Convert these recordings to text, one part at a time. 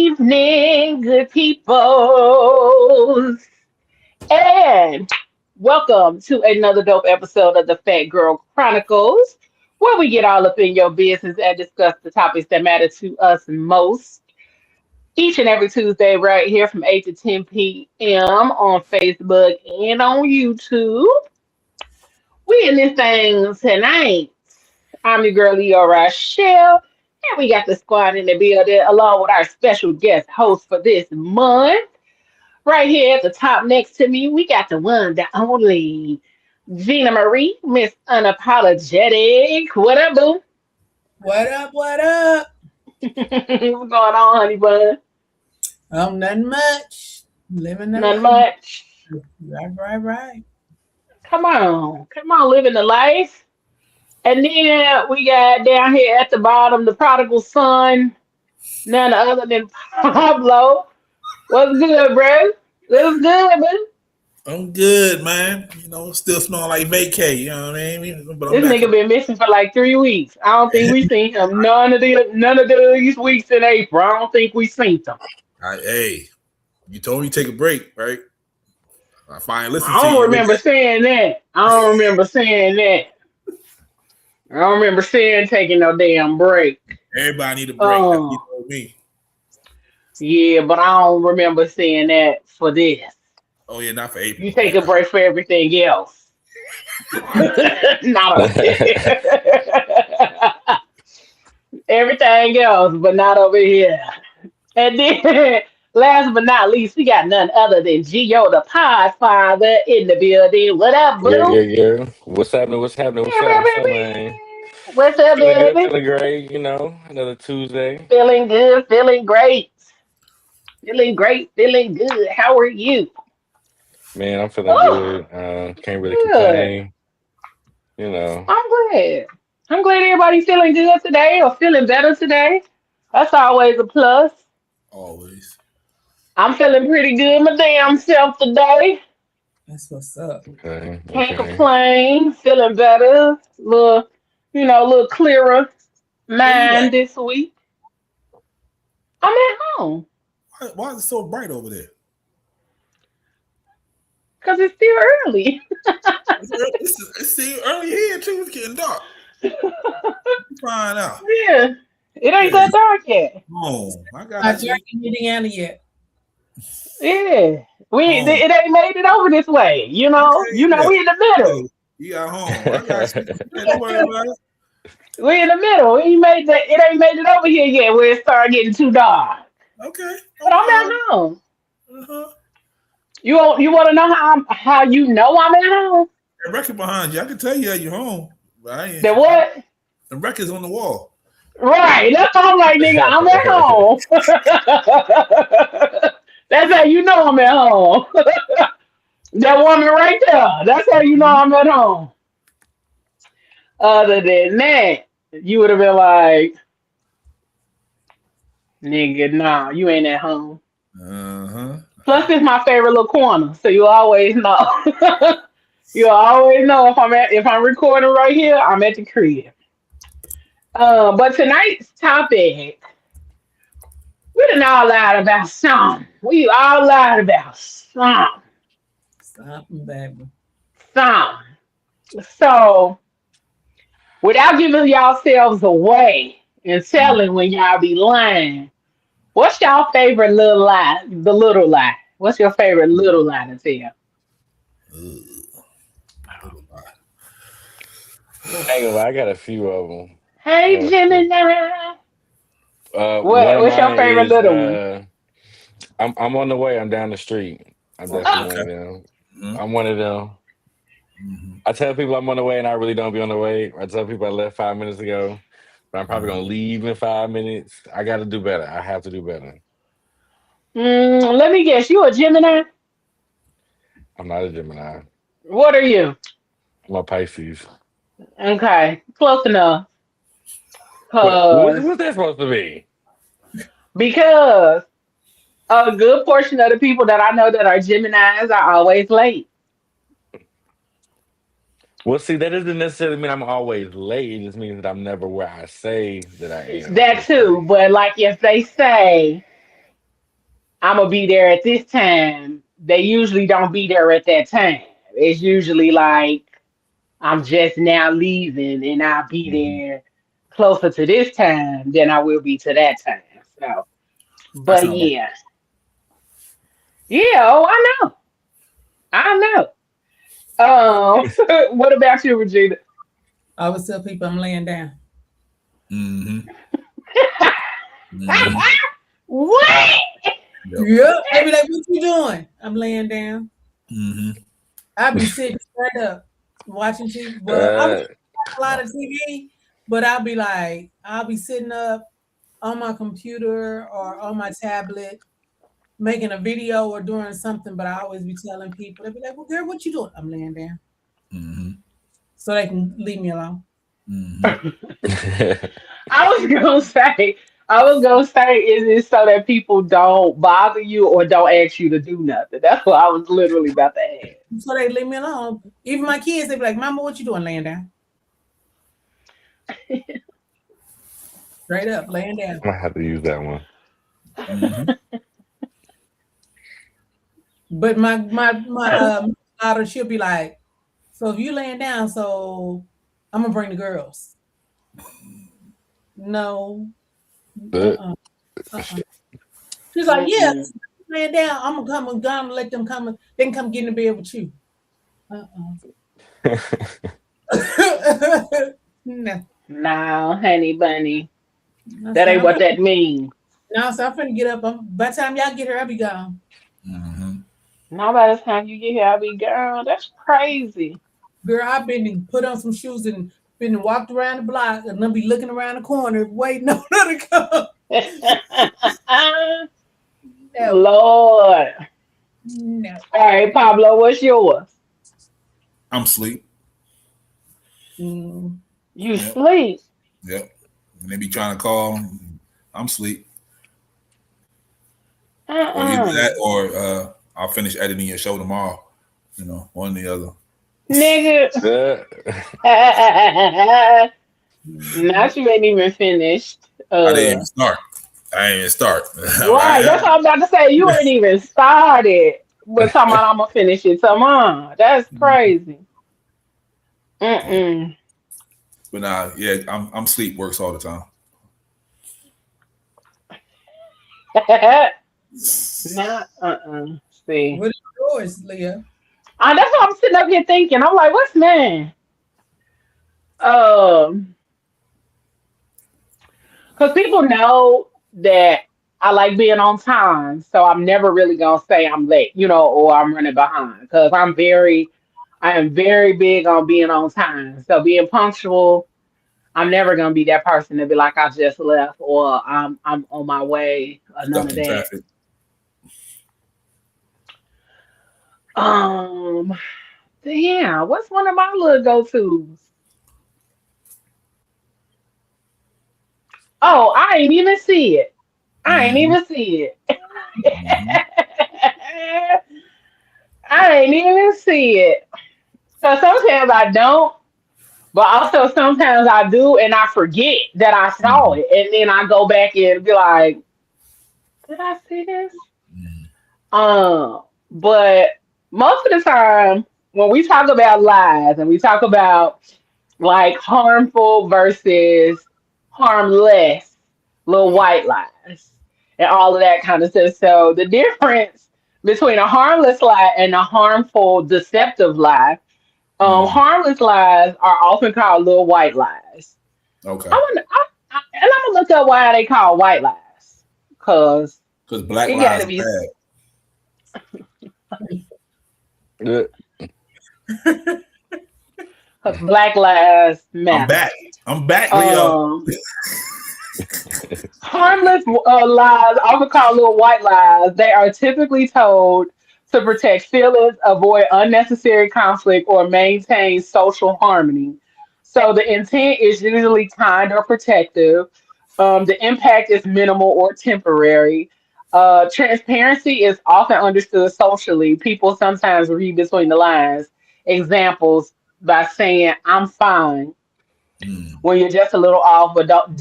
evening, good people, and welcome to another dope episode of the Phat Girl Chronicles, where we get all up in your business and discuss the topics that matter to us most. Each and every Tuesday, right here from 8 to 10 p.m. on Facebook and on YouTube. We in this thing tonight. I'm your girl, Leo Rochelle. And we got the squad in the building along with our special guest host for this month. Right here at the top next to me, we got the one, the only Gina Marie, Miss Unapologetic. What up, boo? What up? What up? What's going on, honey bun? Nothing much. Living the Not life. much. Right. Come on, living the life. And then we got down here at the bottom the prodigal son, none other than Pablo. What's good, bro? What's good, man? I'm good, man. Still smelling like vacay. You know what I mean? But I'm This back. nigga been missing for like 3 weeks. I don't think we seen him none of these weeks in April. I don't think we seen him. Hey, you told me to take a break, right? I finally listened I to you. don't remember saying that. I don't remember saying taking no damn break. Everybody need a break. That's what you told me. Yeah, but I don't remember saying that for this. Oh yeah, not for April. You take a break for everything else. Not over here. Everything else, but not over here. And then, last but not least, we got none other than Gio, the Podfather, in the building. What up, boo? Yeah. What's happening? What's up, man? What's up, Feeling good, baby? feeling great, another Tuesday. Feeling good, feeling great. Feeling good. How are you? Man, I'm feeling Oh, good. Can't really good. complain. You know. I'm glad. I'm glad everybody's feeling good today or feeling better today. That's always a plus. Always. I'm feeling pretty good my damn self today. That's what's up. Can't Okay. complain. Feeling better. A little clearer Where you mind at? this week. I'm at home Why is it so bright over there? because it's still early. It's still early here too. It's getting dark. Find out. Yeah, it ain't Yeah. that dark yet. Oh, I got Not you. drinking Indiana yet. Yeah, Home. it ain't made it over this way. You know, Okay, yeah. we in the middle. You got home. I got you. Yeah, don't worry about it. We in the middle. We ain't made that. It ain't made it over here yet where it started getting too dark. Okay. But I'm at home. Uh-huh. You want to know how you know I'm at home? The record behind you. I can tell you that you're home. But The what? the record's on the wall. Right. That's why I'm like, nigga, I'm at home. That's how you know I'm at home. That woman right there. That's how you know I'm at home. Other than that, you would have been like, nigga, nah, you ain't at home. Uh-huh. Plus, it's my favorite little corner, so you always know. You always know if I'm recording right here, I'm at the crib. But tonight's topic, we done all lied about some. We all lied about Stop, baby. some. So, without giving yourselves away and telling when y'all be lying, what's y'all favorite little lie? The little lie. What's your favorite little lie to tell? I ain't gonna lie, I got a few of them. Hey, Gemini. One of What's your mine favorite is little one? I'm on the way. I'm down the street. I'm definitely Oh, one Okay. of them. Mm-hmm. I'm one of them. I tell people I'm on the way, and I really don't be on the way. I tell people I left 5 minutes ago, but I'm probably gonna leave in 5 minutes. I got to do better. I have to do better. let me guess. You a Gemini? I'm not a Gemini. What are you? I'm a Pisces. Okay, close enough. What's Cause that supposed to be? because a good portion of the people that I know that are Geminis are always late. Well, see, that doesn't necessarily mean I'm always late. It just means that I'm never where I say that I am. That too, but like if they say I'm gonna be there at this time, they usually don't be there at that time. It's usually like I'm just now leaving and I'll be Mm-hmm. there closer to this time than I will be to that time. So, That's but not bad. yeah, yeah. Oh, I know. What about you, Regina? I always tell people I'm laying down. Mm-hmm. Mm-hmm. What? Yep. Yep. They be like, "What you doing?" I'm laying down. Mm-hmm. I be sitting straight up watching TV. Well, I watch Uh, a lot of TV, but I'll be sitting up on my computer or on my tablet making a video or doing something. But I always be telling people, they be like, "Well, girl, what you doing?" I'm laying down, Mm-hmm. so they can leave me alone. Mm-hmm. I was gonna say, is it so that people don't bother you or don't ask you to do nothing? That's what I was literally about to ask. So they leave me alone. Even my kids, they be like, "Mama, what you doing?" Laying down, straight up, laying down. I have to use that one. Mm-hmm. But my daughter, she'll be like, "So if you laying down, so I'm gonna bring the girls." No, But uh-uh, uh-uh. She's like, "Yeah, Mm-mm. laying down. I'm gonna come and down and let them come. They can come get in the bed with you." Uh-uh. No, No, honey bunny. I That said, ain't what that means. no, so I'm finna get up. By the time y'all get here, I'll be gone. Mm-hmm. Now by the time you get here, I'll be girl. That's crazy. Girl, I've been and put on some shoes and been and walked around the block and then be looking around the corner waiting on her to come. No, Lord. no. All right, Pablo, what's yours? I'm asleep. Mm. You Yep. sleep. Yep. When they be trying to call, I'm asleep. Or either Uh-uh. that or I'll finish editing your show tomorrow. One or the other. Nigga. uh, Not you ain't even finished. I didn't even start. I didn't even start. Right, that's what I'm about to say. You ain't even started. But talking about I'm gonna finish it. Come on. That's crazy. Mm-mm. But nah, yeah, I'm sleep works all the time. Not see. What is yours, Leah? That's what I'm sitting up here thinking. I'm like, what's man? Um, because people know that I like being on time, so I'm never really gonna say I'm late, or I'm running behind. Because I am very big on being on time. So being punctual, I'm never gonna be that person to be like I just left or I'm on my way or none Stuck of in that. traffic. Um, yeah, what's one of my little go-tos? Oh, I ain't even see it. I ain't Mm-hmm. even see it. Mm-hmm. I ain't even see it. So sometimes I don't, but also sometimes I do and I forget that I saw Mm-hmm. it. And then I go back and be like, did I see this? But most of the time when we talk about lies and we talk about like harmful versus harmless little white lies and all of that kind of stuff. So the difference between a harmless lie and a harmful deceptive lie, Mm-hmm. harmless lies are often called little white lies. I Okay. want and I'm gonna look up why they call white lies, cause Because black it got lives to are be. bad. uh, Cause Black Lives I'm Matter. back. I'm back, Leo. Um, Harmless lies, often called little white lies, they are typically told to protect feelings, avoid unnecessary conflict, or maintain social harmony. So the intent is usually kind or protective. The impact is minimal or temporary. Transparency is often understood socially. People sometimes read between the lines. Examples by saying, I'm fine Mm. when you're just a little off, but don't.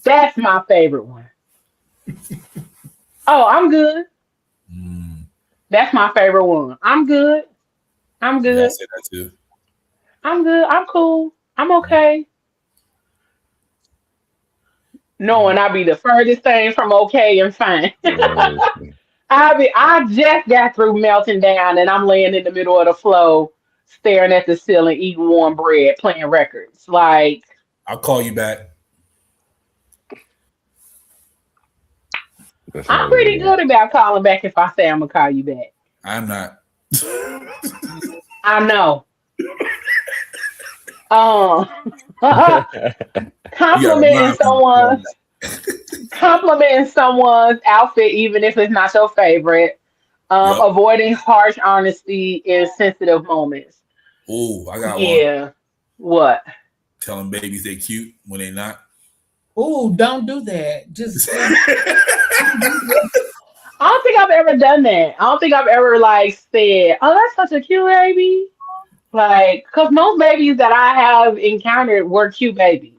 That's my favorite one. Oh, I'm good. Mm. That's my favorite one. I'm good. I'm Yeah, I good. said that too. I'm good. I'm cool. I'm Mm. okay. Mm. Knowing I be the furthest thing from okay and fine. Yes. I just got through melting down and I'm laying in the middle of the floor, staring at the ceiling, eating warm bread, playing records. Like, I'll call you back. That's I'm another good pretty one. good about calling back if I say I'm gonna call you back. I'm not. I know. Um, You gotta complimenting remind me to call someone, complimenting someone's outfit, even if it's not your favorite. you. Yep. Avoiding harsh honesty in sensitive moments. Oh, I got one. Yeah. What? Telling babies they cute when they not. Oh, don't do that. Just I don't think I've ever done that. I don't think I've ever like said, "Oh, that's such a cute baby." Like, cause most babies that I have encountered were cute babies.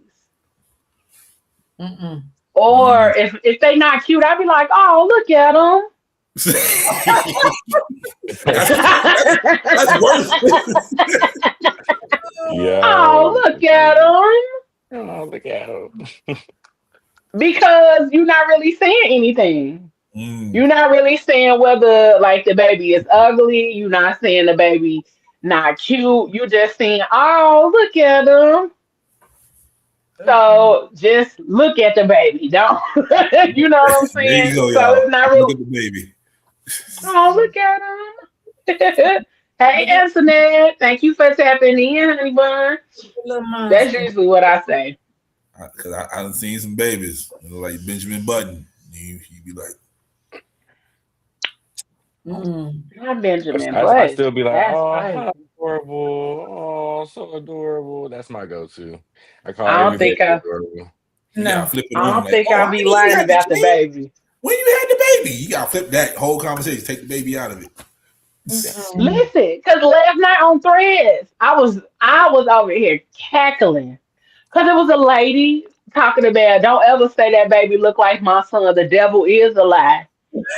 mm-mm. Or Mm. if they not cute, I'd be like, "Oh, look at them." that's, that's worse. Oh, Yo. look at them. Oh, look at him. Because you're not really saying anything. Mm. You're not really saying whether like the baby is ugly. You're not saying the baby not cute. You're just saying, "Oh, look at them." Mm-mm. So just look at the baby. Don't you know what I'm There you saying? go, So it's y'all. not Look real. at the baby. Oh, look at him. Hey, Antoinette. Thank you for tapping in, honey bun. Little That's monster. usually what I say. Because I done seen some babies, like Benjamin Button. You be like, Mm. Not Benjamin I Button. still be like, That's oh, crazy. how adorable. Oh, so adorable. That's my go-to. I call I don't every yeah, think baby I. adorable. you gotta No. flip it I on them. don't Like, think oh, I'll I be didn't know you lying had the about the kid. baby. When you had the baby, you gotta flip that whole conversation. Take the baby out of it. Mm-mm. Listen, because last night on Threads, I was over here cackling because it was a lady talking about don't ever say that baby look like my son. The devil is a lie,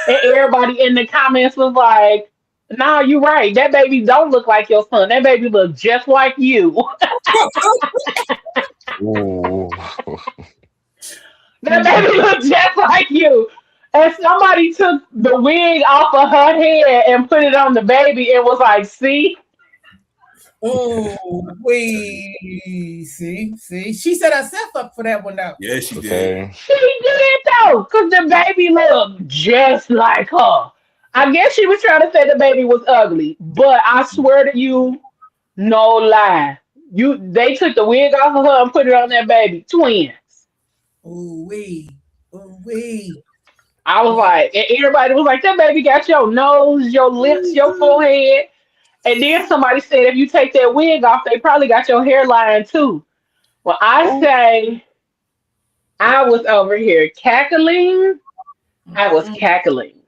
and everybody in the comments was like, "No, you're right. That baby don't look like your son. That baby look just like you. Ooh. That baby look just like you." And somebody took the wig off of her head and put it on the baby and was like, "See." Oh, Tell you. see. She set herself up for that one though. Yeah, she did. Okay. She did though, because the baby looked just like her. I guess she was trying to say the baby was ugly, but I swear to you, no lie. They took the wig off of her and put it on that baby. Twins. Oh, wee. Oh, wee. I was like, and everybody was like, that baby got your nose, your lips, your forehead. And then somebody said if you take that wig off, they probably got your hairline too. Well, I Ooh. say I was over here cackling. I was Mm-mm. cackling. She,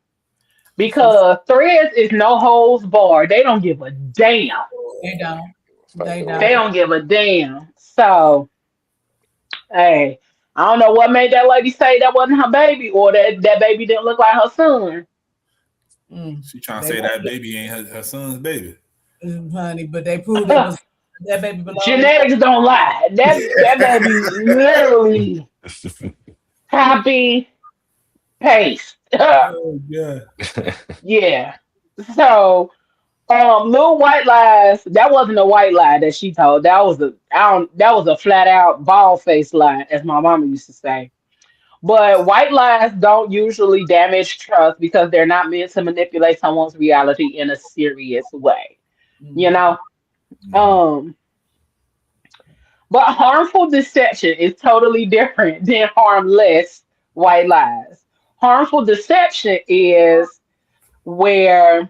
Because Threads is no holds bar. They don't give a damn. they don't. Fuck They the They don't. don't give a damn. So, hey, I don't know what made that lady say that wasn't her baby or that baby didn't look like her son. Mm. She trying to They say that baby ain't her son's baby. honey, but they proved it was that baby belonged to her. Genetics don't lie. That baby literally copy paste. Oh yeah. Yeah. So little white lies. That wasn't a white lie that she told. That was a flat out bald face lie, as my mama used to say. But white lies don't usually damage trust because they're not meant to manipulate someone's reality in a serious way. You Mm. know? Mm. Um, but harmful deception is totally different than harmless white lies. Harmful deception is where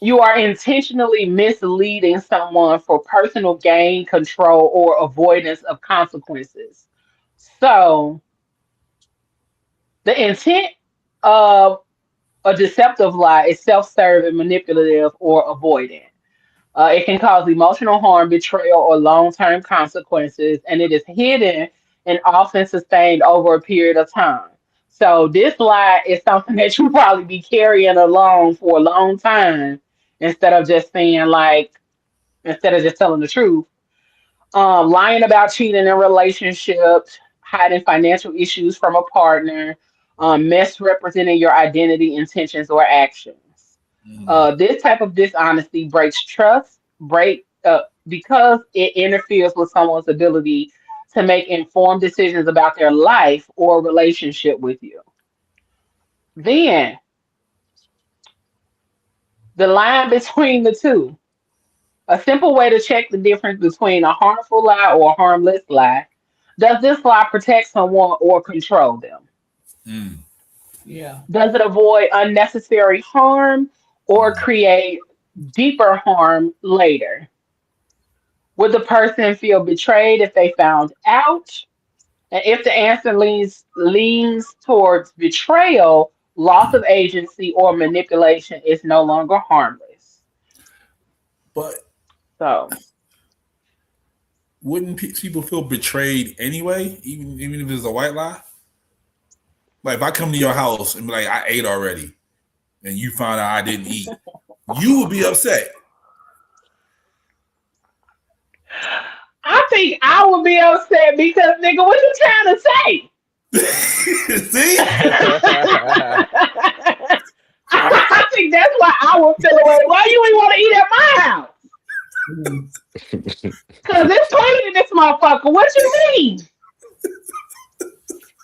you are intentionally misleading someone for personal gain, control, or avoidance of consequences. So, the intent of a deceptive lie is self serving, manipulative, or avoidant. It can cause emotional harm, betrayal, or long term consequences, and it is hidden and often sustained over a period of time. So this lie is something that you probably be carrying along for a long time instead of just saying like instead of just telling the truth. Lying about cheating in relationships, hiding financial issues from a partner, misrepresenting your identity, intentions, or actions. This type of dishonesty breaks trust, because it interferes with someone's ability to make informed decisions about their life or relationship with you. Then the line between the two. A simple way to check the difference between a harmful lie or a harmless lie. Does this lie protect someone or control them? Mm. Yeah. Does it avoid unnecessary harm or Mm. create deeper harm later? Would the person feel betrayed if they found out? And if the answer leans towards betrayal, loss of agency or manipulation is no longer harmless. But So wouldn't people feel betrayed anyway, even if it's a white lie? Like if I come to your house and be like, I ate already, and you find out I didn't eat, you would be upset. I think I would be upset because nigga, what you trying to say? See? I think that's why I would feel away. Why you ain't want to eat at my house? Cause it's clean in this motherfucker. What you mean?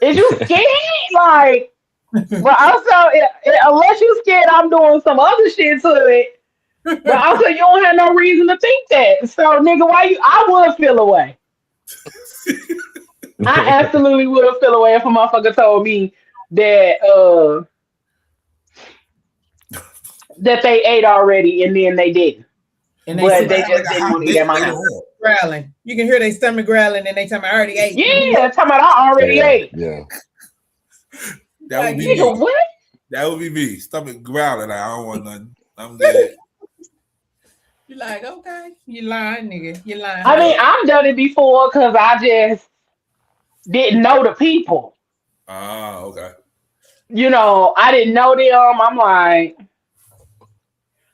Is you scared? Like, but also, unless you scared, I'm doing some other shit to it. But also, you don't have no reason to think that. So, nigga, why you? I would feel away. I absolutely would feel away if a motherfucker told me that that they ate already and then they didn't. And But they Like just a didn't hot want to eat at date my later house. on. growling. You can hear their stomach growling, and they tell me I already ate. Yeah, talking about I already yeah, ate. yeah. That would be Nigga, me. what? That would be me. Stomach growling. Like, I don't want nothing. I'm good. You like, okay, you lying, nigga. You lying. I mean, I've done it before because I just didn't know the people. Ah, okay. You know, I didn't know them. I'm like,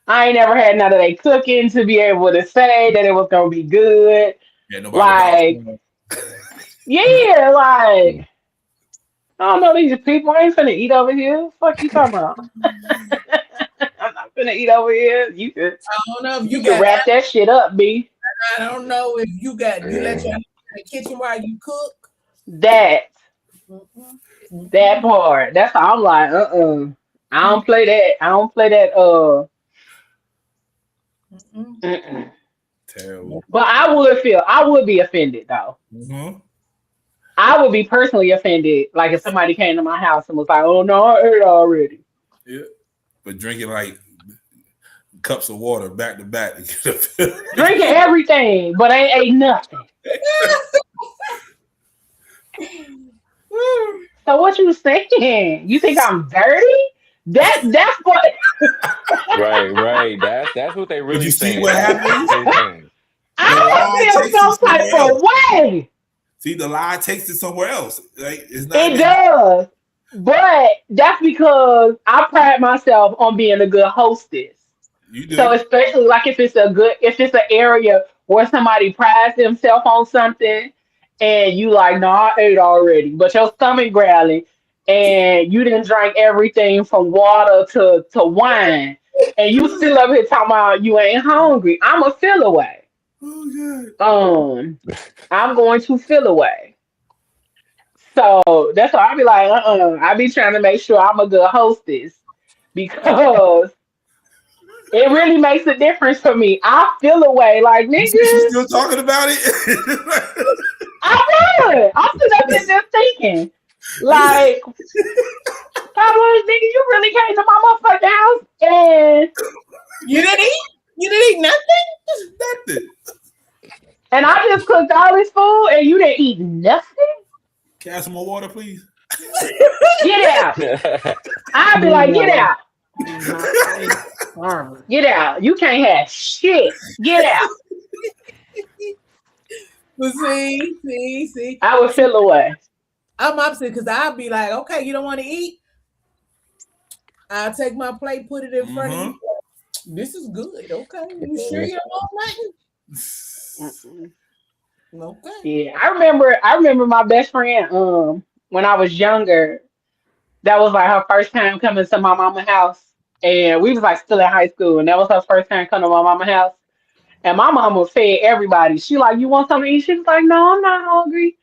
I ain't never had none of they cooking to be able to say that it was gonna be good. Yeah, nobody vouched Like, for yeah, Mm. like I don't know these people. I ain't finna eat over here. Fuck you talking about? I'm not finna eat over here. I don't know if You you can got. wrap that shit up, B. I don't know if you got. You let your Yeah. in the kitchen while you cook. That Mm-mm, that mm-mm, part. That's how I'm like, I mm-mm, don't play that. I don't play that. mm-mm. Mm-mm. terrible. But I would be offended though. Mm-hmm. I would be personally offended, like if somebody came to my house and was like, "Oh no, I ate already." Yeah. But drinking like cups of water back to back. Drinking everything, but ain't ate nothing. So what you saying? You think I'm dirty? That's what Right. That's what they But you really see saying. what That's happens? what they saying. The I lie would takes feel it some type somewhere else. of way. See, the lie takes it somewhere else. Like it's not It even. does. But that's because I pride myself on being a good hostess. You So do. especially like if it's an area where somebody prides themselves on something and you like, no, I ate already, but your stomach growling and you didn't drink everything from water to wine and you still up here talking about you ain't hungry. I'ma feel away. Oh god. Um, I'm going to feel away. So that's why I be like, I be trying to make sure I'm a good hostess because it really makes a difference for me. I feel away like You see, she's nigga. still talking about it. I would. I'm sitting up there just thinking, like, Pablo, nigga, you really came to my motherfucking house You didn't eat. You didn't eat nothing. Nothing. and I just cooked all this food and you didn't eat nothing. Can I have some more water, please? Get out. I'd be like, get out. Get out. You can't have shit. Get out. But see. I would feel away. I'm opposite because I'll be like, okay, you don't want to eat? I'll take my plate, put it in front of you. This is good. Okay. You sure you don't want Mm-mm. nothing? Okay. Yeah, I remember my best friend. When I was younger, that was like her first time coming to my mama's house, and we was like still in high school, and that was her first time coming to my mama's house. And my mama fed everybody. She like, you want something to eat? She was like, no, I'm not hungry.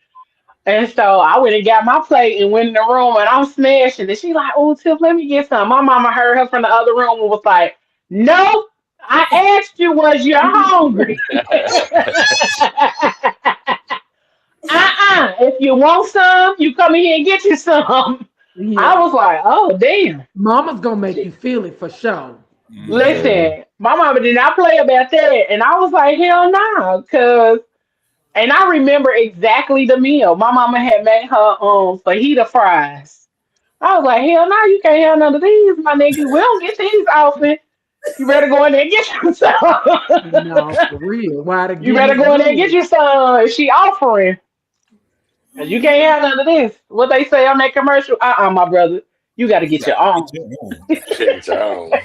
And so I went and got my plate and went in the room and I'm smashing. And she like, oh, Tiff, let me get some. My mama heard her from the other room and was like, no, I asked you, was you hungry? If you want some, you come in here and get you some. I Yeah. was like, oh, damn. Mama's gonna make you feel it for sure. Yeah. Listen, my mama did not play about that. And I was like, hell no. And I remember exactly the meal. My mama had made her fajita fries. I was like, hell no, you can't have none of these, my nigga. We don't get these often. You better go in there and get you some. No, for real. Why to You get better it go in there and get good? you some. She offering. And you can't have none of this. What they say on that commercial? My brother. You got to get your own. Get your own.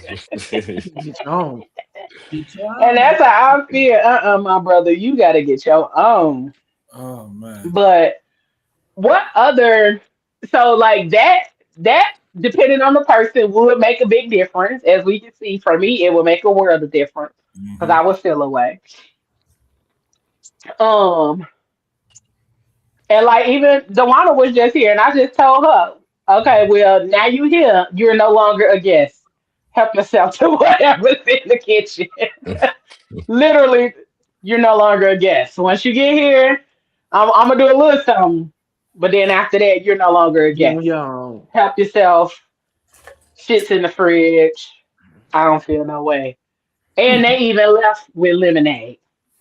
Get your own. Get your And own. that's how I feel. My brother. You got to get your own. Oh man. But what other so like that depending on the person would make a big difference. As we can see, for me, it would make a world of difference because Mm-hmm. I would feel away. Um, and like even Dewana was just here, and I just told her, okay, well now you here, you're no longer a guest. Help yourself to whatever's in the kitchen. Literally, you're no longer a guest. Once you get here, I'm gonna do a little something, but then after that, you're no longer a You on guest. your own. Help yourself. Shit's in the fridge. I don't feel no way. And they even left with lemonade.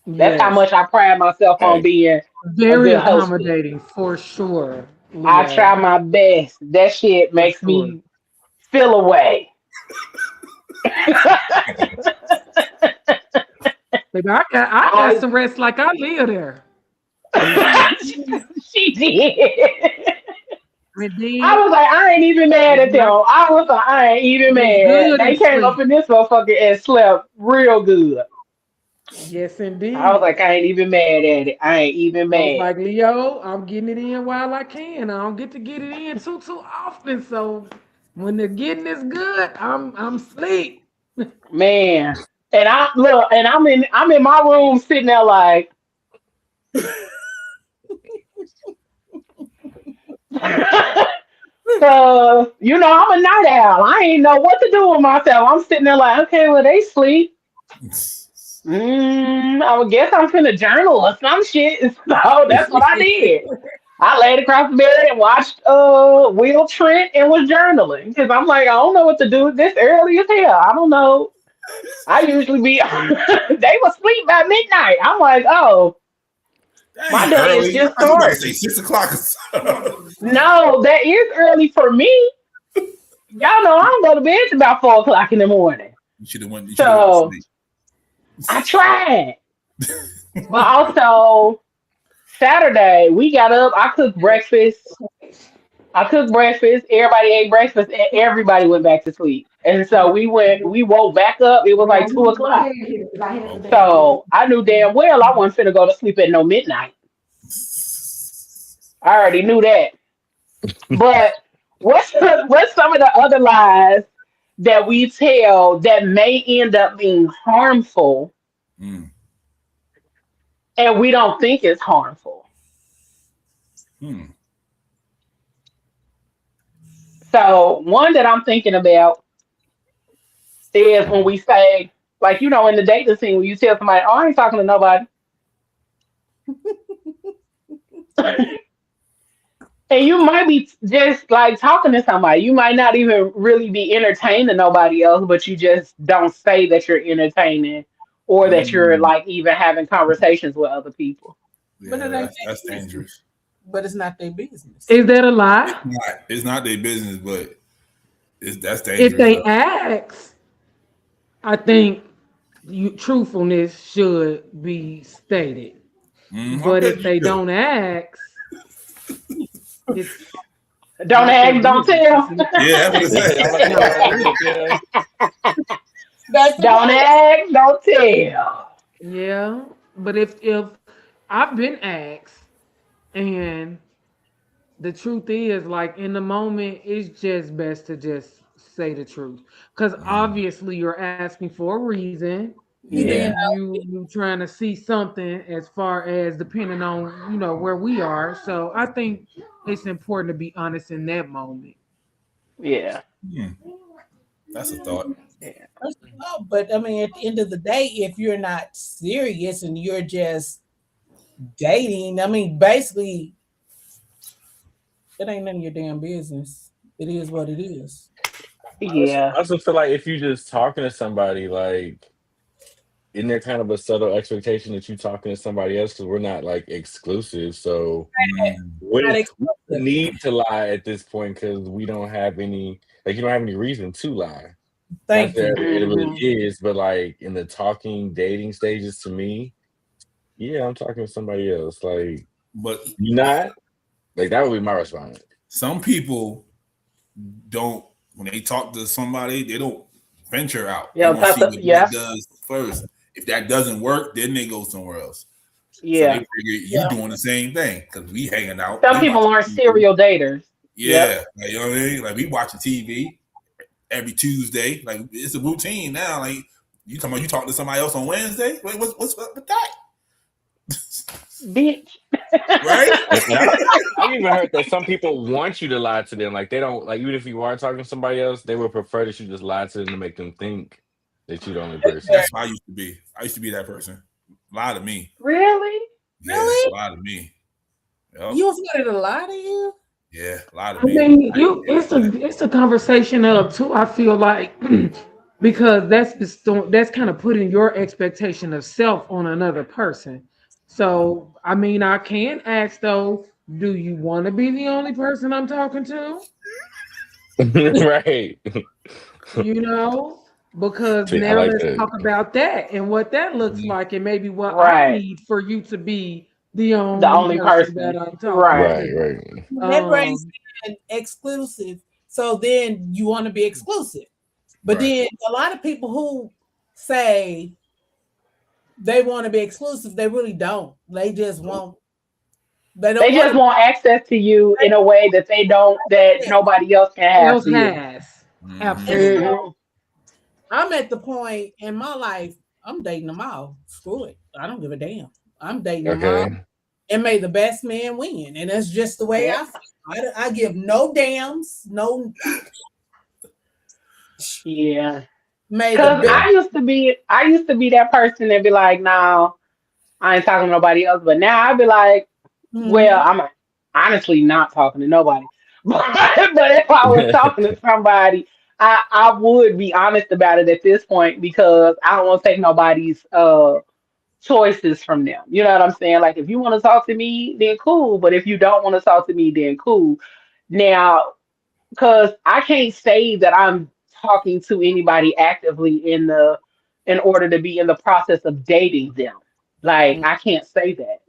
That's how Yes. much I pride myself on Hey, being a Very good hostess. accommodating for sure, I try Leo. my best. That shit For makes sure. me feel away. Baby, I got I some rest like I live there. she did. And I then was like, I ain't even mad at baby, them. I was like, I ain't even was mad. good They and came up sleep. in this motherfucker and slept real good. Yes, I was indeed. like, I ain't even mad at it. I ain't even I was mad. like, Leo, I'm getting it in while I can. I don't get to get it in too often. So when the getting is good, I'm sleep. Man. And I look, and I'm in my room sitting there like so I'm a night owl. I ain't know what to do with myself. I'm sitting there like, okay, well they sleep. I would guess I'm finna journal or some shit. So that's what I did. I laid across the bed and watched Will Trent and was journaling because I'm like, I don't know what to do this early as hell. I don't know. I usually be they will sleep by midnight. I'm like, oh, That my ain't day is early. I just thought you about to say starting. 6 o'clock. Or so. No, that is early for me. Y'all know I don't go to bed till about 4 o'clock in the morning. You should have went. You should have went to So sleep. I tried. But also Saturday, we got up, I cooked breakfast. I cooked breakfast, everybody ate breakfast, and everybody went back to sleep. And so we woke back up, it was like 2 o'clock. Okay. So I knew damn well I wasn't finna go to sleep at no midnight. I already knew that. But what's some of the other lies that we tell that may end up being harmful Mm. and we don't think it's harmful? Hmm. So one that I'm thinking about is when we say, like, in the dating scene, when you tell somebody, "Oh, I ain't talking to nobody," and you might be just like talking to somebody. You might not even really be entertaining nobody else, but you just don't say that you're entertaining or that you're Mm. like even having conversations with other people. But Yeah, it ain't that's their business. dangerous. But it's not their business. Is that a It's lie? not. It's not their business, but that's If dangerous they though. ask, I think truthfulness should be stated. I But bet if you they do. don't ask, It's Don't not their ask, don't business to tell. see. Yeah, I'm gonna Yeah, I'm say. about to say No, don't ask, don't That's the Don't point. ask, don't tell. yeah, but if I've been asked, and the truth is, like in the moment, it's just best to just say the truth, because Mhm. obviously you're asking for a reason, You being Yeah, and you trying to see something as far as depending on where we are. So I think it's important to be honest in that moment. yeah, Hmm, that's a thought. yeah, no, but I mean, at the end of the day, if you're not serious and you're just dating, I mean, basically, it ain't none of your damn business. It is what it is. yeah, I also feel like if you just talking to somebody, like, isn't there kind of a subtle expectation that you talking to somebody else because we're not like exclusive? So Mm. Not we don't exclusive. need to lie at this point because we don't have any, like, you don't have any reason to lie. Not Thank that you. it really hmm is, but like in the talking, dating stages, to me, yeah, I'm talking to somebody else. Like, But you not? Like, that would be my response. some people don't, when they talk to somebody, they don't venture out. They yeah. want to see what Yeah, that does first. If that doesn't work, then they go somewhere else. So they yeah. figure you Yeah. doing the same thing because we hanging out, Some we people watching aren't TV. serial daters. Yep. Yeah, like, you know what I mean. Like we watching TV every Tuesday. Like it's a routine now. Like you talking about you talking to somebody else on Wednesday. Wait, what's up with that? Bitch. Right? And I've even heard that some people want you to lie to them. Like, they don't, like, even if you are talking to somebody else, they would prefer that you just lie to them to make them think that you're the only person. That's how I used to be. I used to be that person. Lie to me. Really? Yeah, Really? lie to me. Yep. You was ready to lie to you? Yeah, lie to I me. mean, I ain't it's a conversation of too. I feel like because that's kind of putting your expectation of self on another person. So I mean, I can ask though, do you want to be the only person I'm talking to? Right. You know, because See, I now like let's that. talk about that and what that looks Mhm. like, and maybe what I Right. need for you to be the The only only person that person. I'm talking Right. Right, to. right. That brings Um, in exclusive. So then you want to be exclusive. But Right. then a lot of people who say they want to be exclusive, they really don't. They just want, they don't They want just to want access to you in a way that they don't, that be. nobody else can have else to you. has And Mm-hmm. absolutely. hmm so I'm at the point in my life, I'm dating them all. Screw it. I don't give a damn. I'm dating them all. Okay. And may the best man win. And that's just the way I Yep. feel. I give no dams, no, Yeah. may the Cause best. Yeah. I used to be that person that be like, no, I ain't talking to nobody else. But now I be like, well, Mhm. I'm honestly not talking to nobody. But if I was talking to somebody, I would be honest about it at this point because I don't want to take nobody's choices from them. You know what I'm saying? Like if you want to talk to me, then cool. But if you don't want to talk to me, then cool. Now, because I can't say that I'm talking to anybody actively in order to be in the process of dating them. Like I can't say that.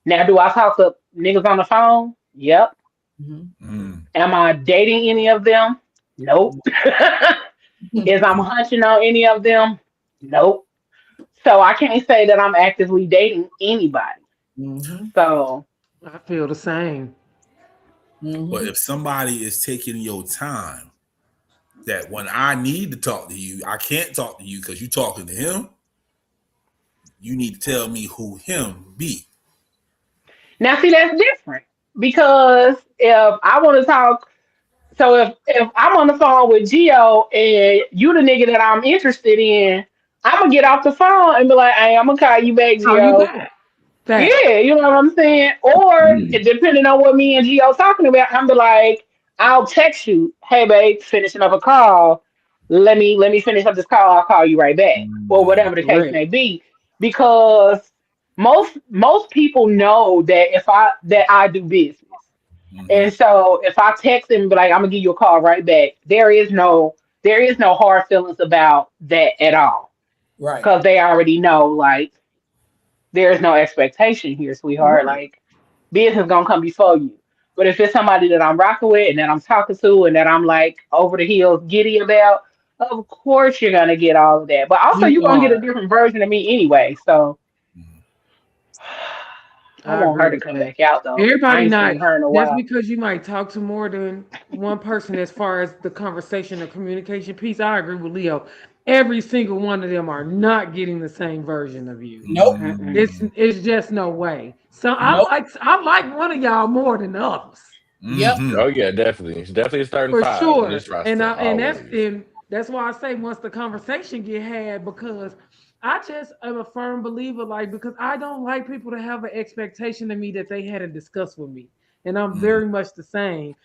Now, do I talk to niggas on the phone? Yep. Mhm. Mm. Am I dating any of them? Nope. Is I'm hunching on any of them? Nope. So I can't say that I'm actively dating anybody. Mhm. So I feel the same. But Mhm. if somebody is taking your time, that when I need to talk to you, I can't talk to you because you talking to him. You need to tell me who him be. now see that's different because if I want to talk, so if I'm on the phone with Gio and you the nigga that I'm interested in, I'm gonna get off the phone and be like, hey, I'm gonna call you back, Call you Gio. back. Fact. Yeah, you know what I'm saying? Or depending on what me and Gio talking about, I'm be like, I'll text you, hey babe, finishing up a call. Let me finish up this call. I'll call you right back, or Mm. whatever the case Correct. may be. Because most people know that I do business. Mm-hmm. And so if I text him and be like, I'm gonna give you a call right back, there is no hard feelings about that at all. Right. Because they already know like there's no expectation here, sweetheart. Right. Like business gonna come before you. But if it's somebody that I'm rocking with and that I'm talking to and that I'm like over the heels giddy about, of course you're gonna get all of that. But also You you're gonna get a are. different version of me anyway. So I I want her agree to with come that. back out though. I Everybody ain't not seen her in a just while. because you might talk to more than one person as far as the conversation and communication piece. I agree with Leo. Every single one of them are not getting the same version of you. Nope. Mm-mm. It's just no way. So Nope. I like one of y'all more than the others. Yep. Mm-hmm. Oh yeah, definitely. It's definitely a starting For five on sure. this roster, And always. that's why I say once the conversation get had, because I just am a firm believer, like, because I don't like people to have an expectation of me that they hadn't discussed with me. And I'm Mm-hmm. very much the same.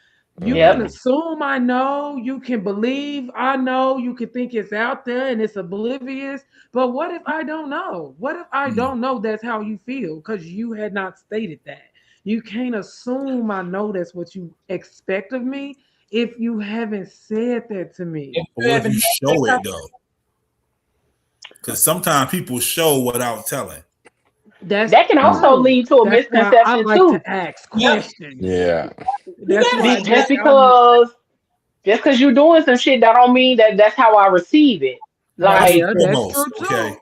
You can Yep. Hmm. assume I know, you can believe I know, you can think it's out there and it's oblivious. But what if I don't know? What if I don't know that's how you feel? Because you had not stated that. You can't assume I know that's what you expect of me if you haven't said that to me. If But you what if haven't you had that show it conversation, though? Because sometimes people show without telling. That's That can also true. lead to a That's why I misconception like to too. ask yep, questions. Yeah. you That's gotta why have Just that's that. I'm because you're doing some shit, that don't mean that that's how I receive it. First No, and Like yeah, that's true foremost, okay. too.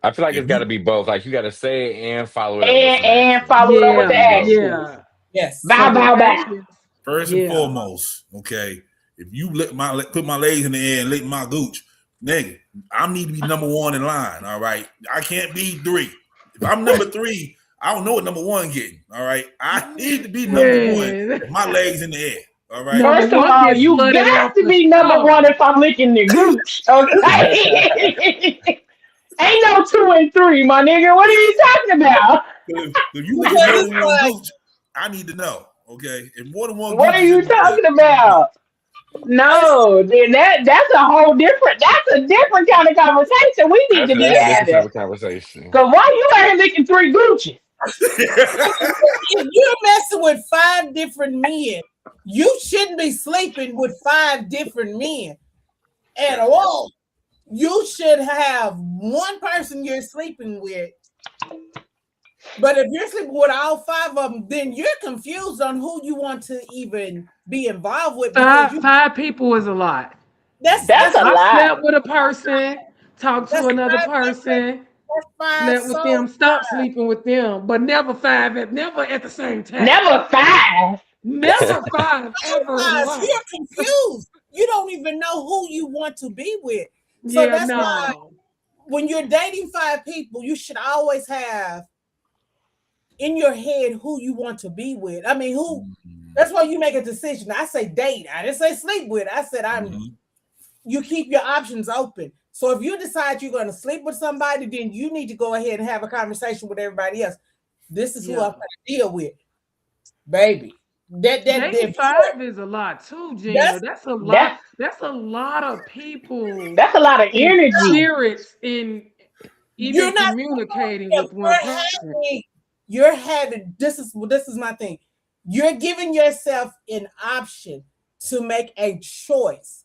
I feel like If it's got to you be both. Like you got to say it and follow it up with some and action. follow it up with There the Yeah, you go. actions. yeah. yes. So Bow, the bow, bow. actions, first and yeah. foremost, okay. If you put my legs in the air and lick my gooch, nigga, I need to be number one in line. All right, I can't be three. If I'm number three, I don't know what number one getting. All right, I need to be number one Man. with my legs in the air. All right. Number First of one all, gets you flooded got off to the be number one stone. if I'm licking the gooch. Okay. Ain't no two and three, my nigga. What are you talking about? If you licking Because more it's than one like, gooch, I need to know. Okay, if more than one What gooch are is in you the mix, talking I need to know. about? it's No, then that's a whole different. That's a different kind of conversation we need to be That's a different type having. of conversation. Cause why you out here licking three Gucci? if you're messing with 5 different men, you shouldn't be sleeping with 5 different men at all. You should have one person you're sleeping with. But if you're sleeping with all 5 of them, then you're confused on who you want to even be involved with because Five people is a lot. that's That's that's a I lot. slept with a person, talked to that's another 5 different, person, that's five slept with souls. them, stopped sleeping with them, but never at the same time. Never five. That's Never five ever in five. life. You're confused. You don't even know who you want to be with. So Yeah, that's why no. when you're dating 5 people, you should always have in your head who you want to be with. I mean, who that's why you make a decision. I say date. I didn't say sleep with. I said you keep your options open. So if you decide you're going to sleep with somebody, then you need to go ahead and have a conversation with everybody else. This is who I'm Yeah. going to deal with, baby. That Dating if five is a lot too, Gina. that's That's a lot. That's That's a lot of people that's a lot of and energy. spirits in even you're not communicating with one person. you're having this is my thing. You're giving yourself an option to make a choice.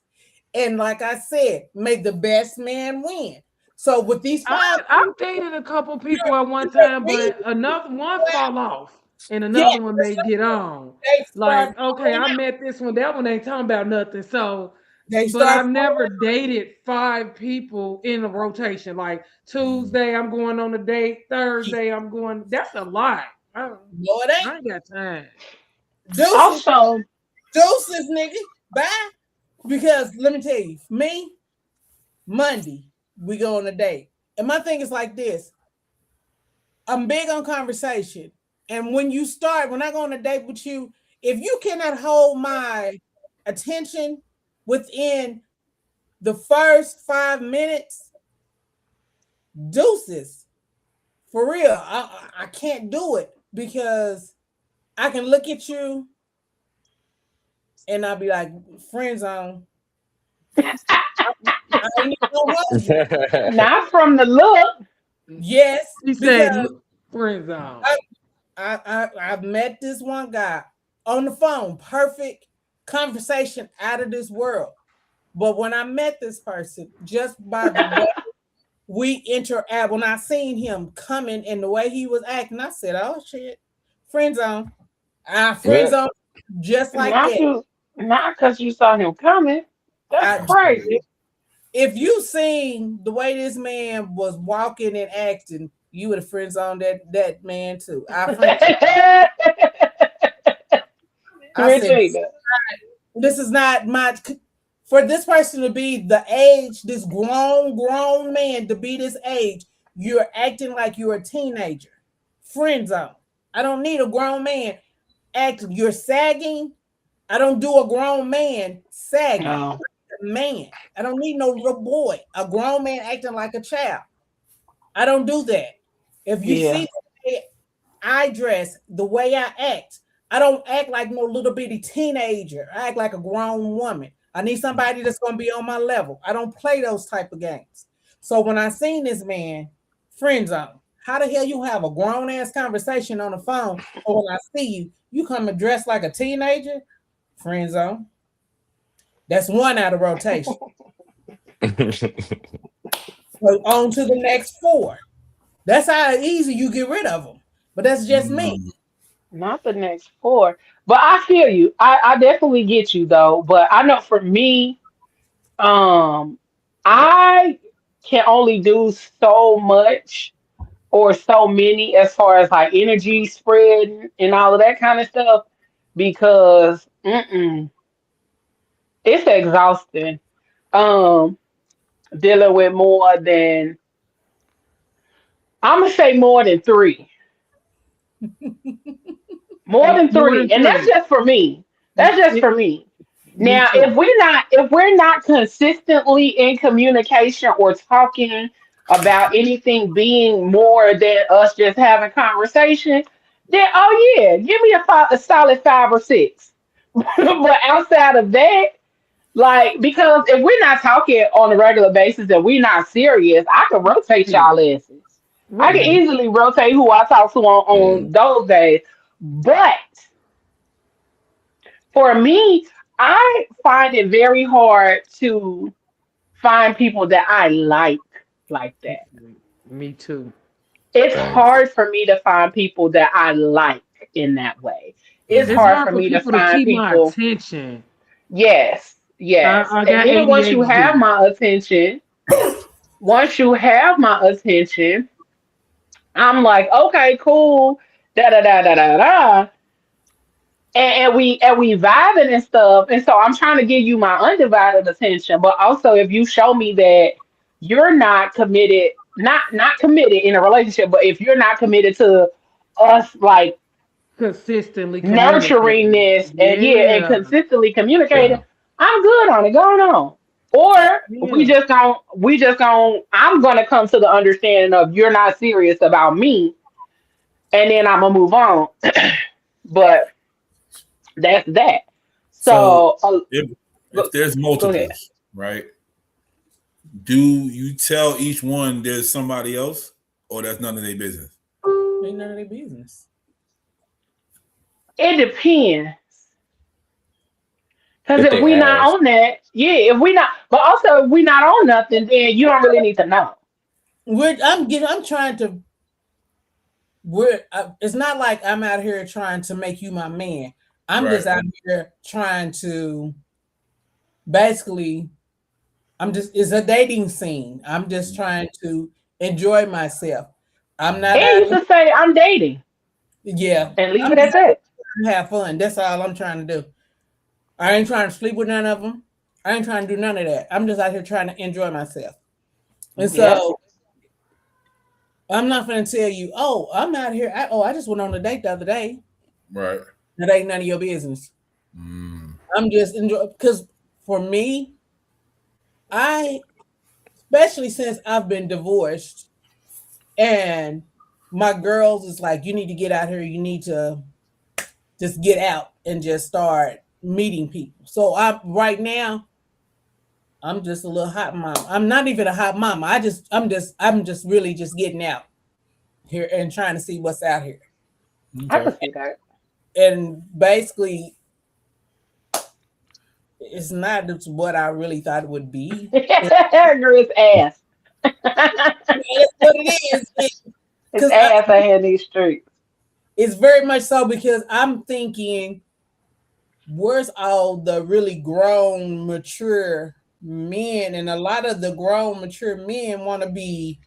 And like I said, may the best man win. So with these five I've people, dated a couple people at one you're time, reading but another one fall off and yeah, another one may get on. they start Like, okay, falling I out. met this one, that one ain't talking about nothing. So, They but start I've falling never out. dated five people in a rotation. Like Tuesday, I'm going on a date. Thursday, I'm going. That's a lot. I, No, it I ain't. ain't got time. Deuces, Also, deuces, nigga. Bye. Because let me tell you, me, Monday, we go on a date. And my thing is like this. I'm big on conversation. And when I go on a date with you, if you cannot hold my attention within the first 5 minutes, deuces. For real. I can't do it because I can look at you and I'll be like, friend zone. I ain't even gonna hold you. not from the look. Yes, She because said, friend zone. I, I've met this one guy on the phone, perfect conversation out of this world. But when I met this person, just by the way we interact, when I seen him coming and the way he was acting, I said, "Oh shit, friend zone, friend Yeah. zone." just like Not that. you, not because you saw him coming. That's I, crazy. if you seen the way this man was walking and acting, you would have friend zoned that man too. I friend. I said, Regina. this is not my. For this person to be the age, this grown man to be this age, you're acting like you're a teenager. Friend zone. I don't need a grown man acting. You're sagging. I don't do a grown man sagging. No. Man, I don't need no little boy. A grown man acting like a child. I don't do that. If you Yeah. see the way I dress, the way I act, I don't act like no little bitty teenager. I act like a grown woman. I need somebody that's going to be on my level. I don't play those type of games. So when I seen this man, friend zone, how the hell you have a grown ass conversation on the phone, or when I see you, you come and dress like a teenager? Friend zone. That's one out of rotation. So on to the next four. That's how easy you get rid of them. But that's just me. Not the next four. But I feel you. I definitely get you though. But I know for me, um, I can only do so much or so many as far as like energy spread and all of that kind of stuff because it's exhausting. Um, Dealing with more than I'm gonna say more than three. More than More than three. And that's three. just for me. That's just It- for me. Me Now, too. if we're not consistently in communication or talking about anything being more than us just having conversation, then oh yeah, give me a solid five or six. But outside of that, like because if we're not talking on a regular basis and we're not serious, I can rotate y'all asses. I can Right. easily rotate who I talk to on Mm. those days. But for me, I find it very hard to find people that I like that. Me too. It's Thanks. hard for me to find people that I like in that way. It's It's hard hard for for me to people to find keep my people. attention. Yes, yes. I And got then ADHD. once you have my attention, I'm like, okay, cool, da da da da da da. And we vibing and stuff. And so I'm trying to give you my undivided attention. But also if you show me that you're not committed, not committed in a relationship, but if you're not committed to us like Consistently nurturing communicating. this and yeah, and Yeah. consistently communicating, Yeah. I'm good on it. Going on. Or Yeah. we just don't I'm gonna come to the understanding of you're not serious about me and then I'm gonna move on. But that's that. So So if go, there's go ahead. multiples, right? Do you tell each one there's somebody else, or that's none of their business? Ain't none of their business. It depends. Because If if they we not ask, on that, yeah, if we not, but also if we not on nothing, then you don't really need to know. I'm trying to. It's not like I'm out here trying to make you my man. I'm Right. just out here trying to basically. I'm just. It's a dating scene. I'm just trying to enjoy myself. I'm not And out. you can say I'm dating Yeah, and leave I'm it just at out here that. trying to have fun. That's all I'm trying to do. I ain't trying to sleep with none of them. I ain't trying to do none of that. I'm just out here trying to enjoy myself. And Yep. so I'm not going to tell you, oh, I'm out here. I just went on a date the other day. Right. That ain't none of your business. Mm. I'm just enjoy because for me, I especially since I've been divorced and my girls is like, you need to get out here. You need to just get out and just start meeting people. So I right now I'm just a little hot mom. I'm not even a hot mama. I'm just really just getting out here and trying to see what's out here. I Okay. can see that. And basically it's not what I really thought it would be. Girl, it's ass. That's what it is. It's Because ass out here in these streets. I, it's very much so because I'm thinking, where's all the really grown, mature men? And a lot of the grown, mature men want to be.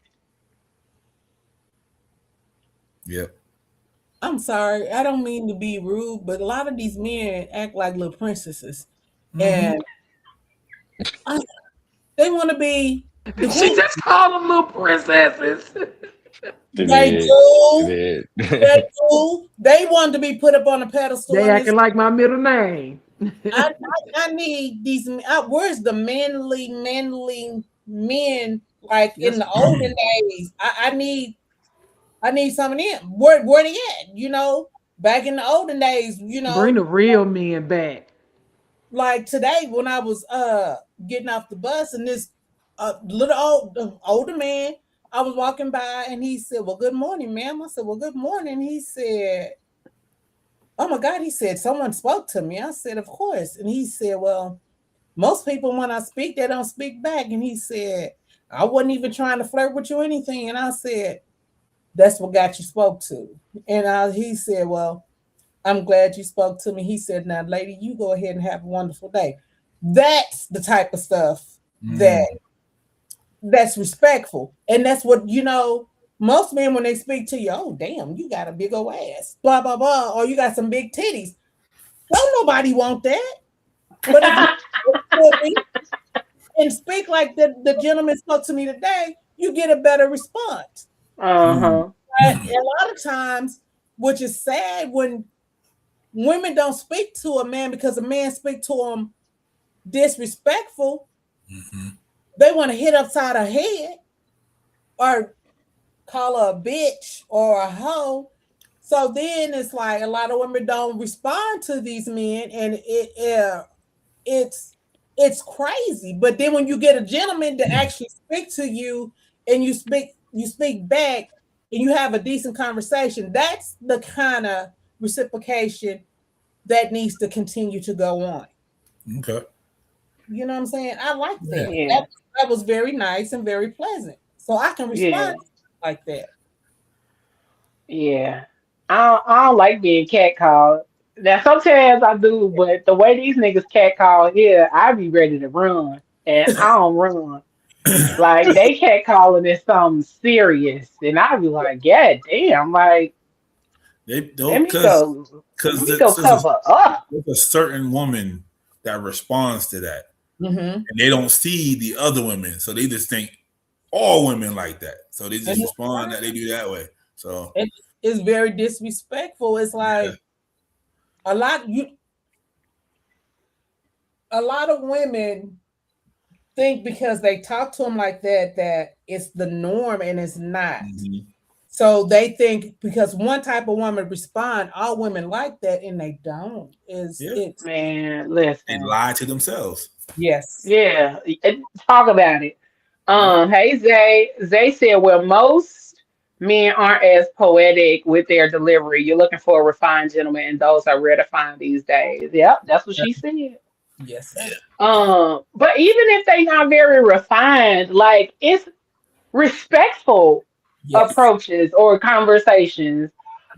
Yep. I'm sorry, I don't mean to be rude, but a lot of these men act like little princesses, and I, they want to be the She queen. just called them little princesses. She They did. She do. did. They do. They want to be put up on a pedestal. They And it's, acting like my middle name. I need these. Where's the manly men like in Yes, the olden days? I need some of them. Where they at? You know, back in the olden days. You bring know, the real men back. like today when I was getting off the bus and this little older man, I was walking by and he said, "Well, good morning, ma'am." I said, "Well, good morning." He said, "Oh my God," he said, "someone spoke to me." I said, "Of course." And he said, "Well, most people when I speak, they don't speak back." And he said, "I wasn't even trying to flirt with you or anything." And I said, "That's what got you spoke to." And he said, "Well, I'm glad you spoke to me." He said, "Now, lady, you go ahead and have a wonderful day." That's the type of stuff that's respectful. And that's what, most men, when they speak to you, "Oh, damn, you got a big old ass, blah, blah, blah, or you got some big titties." Don't nobody want that. But if you speak to me and speak like the gentleman spoke to me today, you get a better response. Uh-huh. But a lot of times, which is sad, when women don't speak to a man because a man speak to them disrespectful, they want to hit upside her head or call her a bitch or a hoe. So then it's like a lot of women don't respond to these men, and it's crazy. But then when you get a gentleman to actually speak to you and you speak back and you have a decent conversation, that's the kind of reciprocation that needs to continue to go on. Okay. You know what I'm saying? I like Yeah. that. Yeah. That was very nice and very pleasant. So I can Yeah. respond like that. Yeah. I don't like being catcalled. Now sometimes I do, but the way these niggas catcall here, I be ready to run. And I don't run. Like they catcalling is something serious. And I be like, yeah, damn, like They let don't me go let because me go cover up. there's a certain woman that responds to that, Mm-hmm. and they don't see the other women, so they just think all women like that. So they And just respond that they do that way. So it's very disrespectful. It's yeah. like a lot you a lot of women think because they talk to them like that it's the norm, and it's not. Mhm. So they think because one type of woman respond, all women like that, and they don't. Is Yeah. it's Man, They listen. lie to themselves. Yes. Yeah. Talk about it. Yeah. Hey Zay. Zay said, well, most men aren't as poetic with their delivery. You're looking for a refined gentleman, and those are rare to find these days. Yep, that's what she said. Yes, sir. But even if they not very refined, like it's respectful Yes. approaches or conversations.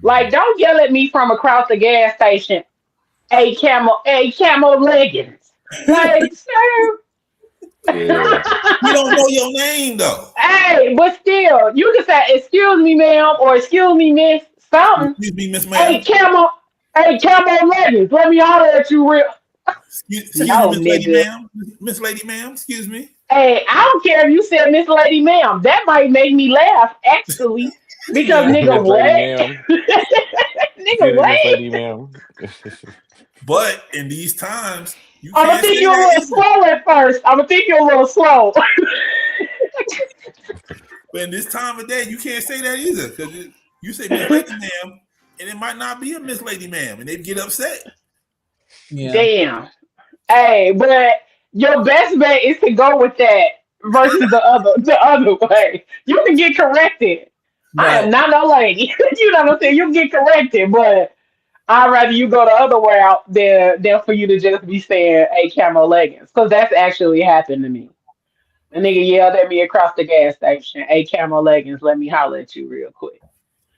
Like, don't yell at me from across the gas station, a camo leggings. Like, sir. Yeah. You don't know your name though. Hey, but still, you can say, excuse me, ma'am, or excuse me, miss, something. Excuse me, Miss Hey, Ma'am. camo leggings. Let me holler at you real. Excuse me, No, Miss Lady nigga. Ma'am. Miss Lady Ma'am. Excuse me. Hey, I don't care if you said Miss Lady Ma'am. That might make me laugh, actually. Because Yeah. nigga, Miss Lady what? Ma'am. Nigga, Excuse me, Miss what? Lady Ma'am. But in these times, you I'm gonna can't think say you're a that little either. slow at first. I'm gonna think you're a little slow. But in this time of day, you can't say that either because you say Miss Lady Ma'am, and it might not be a Miss Lady Ma'am, and they get upset. Yeah. Damn. Hey, but your best bet is to go with that versus the other way. You can get corrected. I am Right. not no lady. You know what I'm saying? You can get corrected, but I'd rather you go the other way out than for you to just be saying a camo leggings. Because that's actually happened to me. A nigga yelled at me across the gas station, a camo leggings, let me holler at you real quick.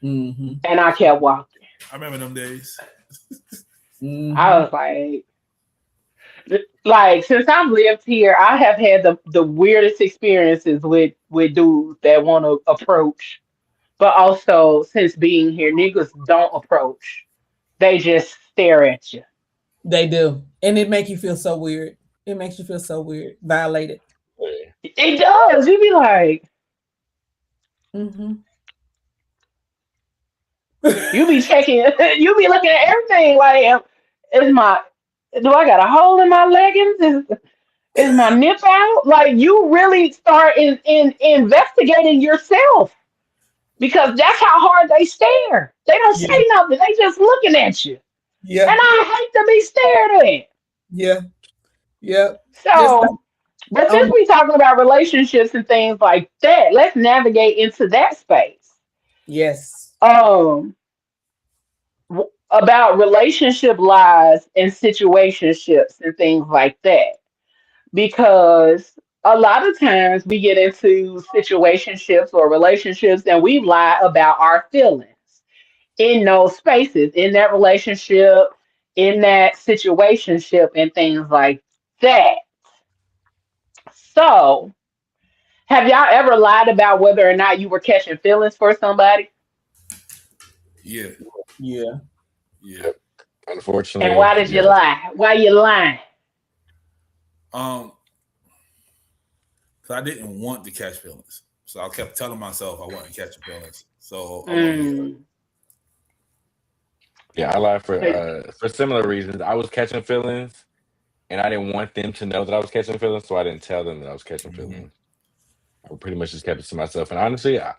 Mm-hmm. And I kept walking. I remember them days. I Mm-hmm. was like, Like since I've lived here, I have had the weirdest experiences with dudes that want to approach. But also, since being here, niggas don't approach. They just stare at you. They do, and it make you feel so weird. It makes you feel so weird, violated. Yeah. It does. You be like, Mm-hmm. you be checking, you be looking at everything. Like, is my, do I got a hole in my leggings? Is my nip out? Like, you really start in investigating yourself because that's how hard they stare. They don't Yeah, say nothing. They just looking at you, and yeah, I hate to be stared at. yeah, yeah. Just like, So, but oh since my, we talking about relationships and things like that, let's navigate into that space. yes. Um, about relationship lies and situationships and things like that, because a lot of times we get into situationships or relationships and we lie about our feelings in those spaces, in that relationship, in that situationship, and things like that. So, have y'all ever lied about whether or not you were catching feelings for somebody? Yeah, Yeah. yeah. Yep. And Unfortunately, why did you yeah. lie? Why you lying? Um, because I didn't want to catch feelings, so I kept telling myself I wasn't catching feelings, so I wasn't gonna do it. Mm. Yeah, I lied So, for similar reasons. I was catching feelings, and I didn't want them to know that I was catching feelings, so I didn't tell them that I was catching Mm-hmm. feelings. I pretty much just kept it to myself. And honestly, I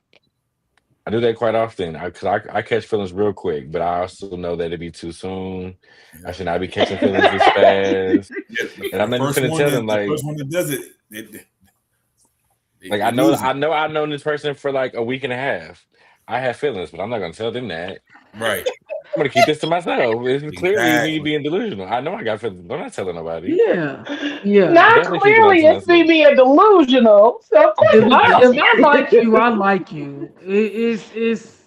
do that quite often because I catch feelings real quick, but I also know that it'd be too soon. I Yeah. should not be catching feelings this fast, Yeah, and I'm not even finna tell them the first one that does it, like they lose it. I've known this person for like a week and a half. I have feelings, but I'm not gonna tell them that. Right. I'm gonna keep this to myself. It's clearly me Exactly. being delusional. I know I got feelings, but I'm not telling nobody. Yeah, yeah. not Definitely keep it up clearly to it's me myself. being delusional. So of course I'm not If gonna I tell like you, you. I like you. It's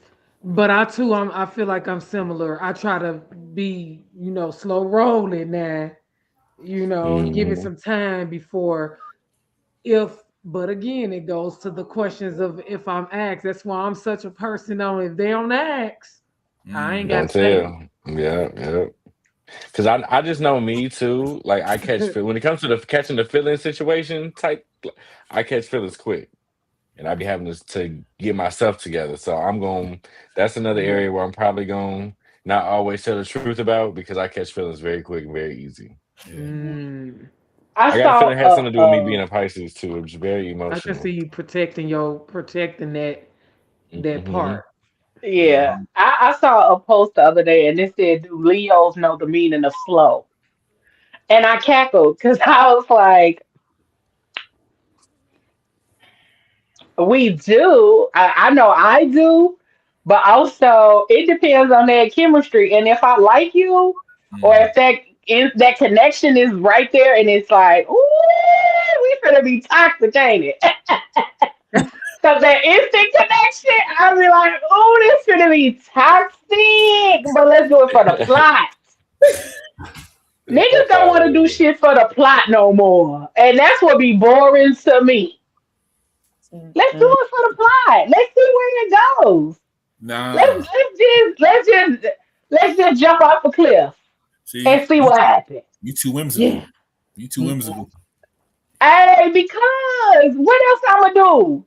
but I too I feel like I'm similar. I try to be, slow rolling now, give it Mhm. some time before if but again it goes to the questions of if I'm asked. That's why I'm such a person on if they don't ask, I ain't Mm-hmm. got Don't to say it. tell. Yeah, yeah. Because I just know me too. Like I when it comes to the catching the feeling situation type, I catch feelings quick, and I be having to get myself together. So I'm going. That's another Yeah. area where I'm probably going not always tell the truth about because I catch feelings very quick and very easy. Yeah. Mm. I I got a saw feeling it has something to do with me being a Pisces too. It's very I can see emotional. you protecting that Hmm. part. yeah, Mm-hmm. I saw a post the other day and it said, "Do Leos know the meaning of slow?" And I cackled because I was like, "We do. I know I do, but also it depends on that chemistry and if I like you, or Mm-hmm. if that connection is right there and it's like, ooh, we finna be toxic, ain't it?" Cause that instant connection, I'll be like, oh, this gonna be toxic, but let's do it for the plot. Niggas don't want to do Uh, shit for the plot no more, and that's what be boring to me. Let's do Mm-mm. it for the plot. Let's see where it goes. Nah. Let's just jump off a cliff See, and see what happens. you too Yeah. whimsical. You too Mm-mm. whimsical. Hey, because what else I'ma do?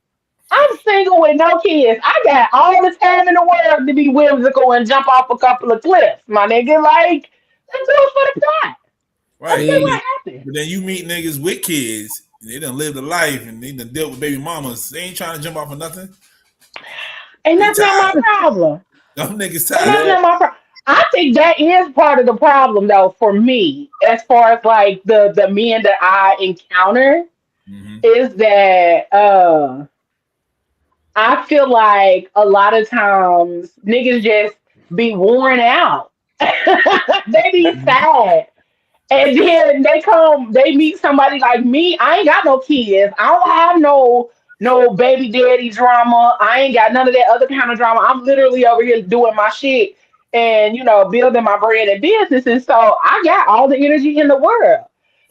I'm single with no kids. I got all the time in the world to be whimsical and jump off a couple of cliffs, my nigga. Like, let's do it for the plot. Let's Right. see But See, then, what happens. you meet niggas with kids and they done lived a life and they done dealt with baby mamas. They ain't trying to jump off of nothing. And They that's not my tired. problem. Them niggas And that's tired. yeah, not my problem. I think that is part of the problem, though, for me, as far as like the men that I encounter, Mm-hmm. is that I feel like a lot of times niggas just be worn out. They be sad. And then they meet somebody like me. I ain't got no kids. I don't have no baby daddy drama. I ain't got none of that other kind of drama. I'm literally over here doing my shit and building my brand and business. And so I got all the energy in the world.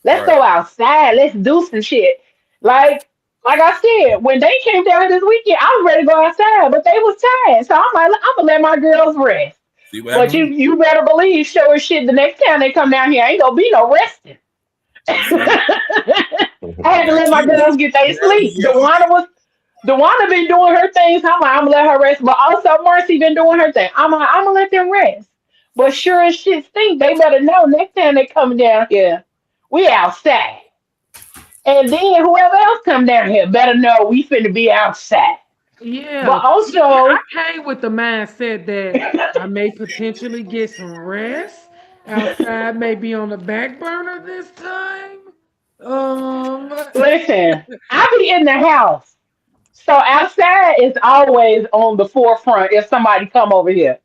Let's Right. go outside. Let's do some shit. Like, like I said, when they came down this weekend, I was ready to go outside, but they was tired. So I'm like, I'm gonna let my girls rest. See what But happened? you better believe, sure as shit, the next time they come down here, ain't gonna be no resting. See, I had to let that's my you. girls get their You heard me, sleep. yo. The one been doing her things. I'm gonna let her rest, but also Marcy been doing her thing. I'm gonna let them rest. But sure as shit stink, they better know next time they coming down here, we outside. And then whoever else come down here better know we finna be outside. Yeah, But I also, came with the mindset that I may potentially get some rest outside, maybe on the back burner this time. Um, listen, I be in the house. So outside is always on the forefront if somebody come over here.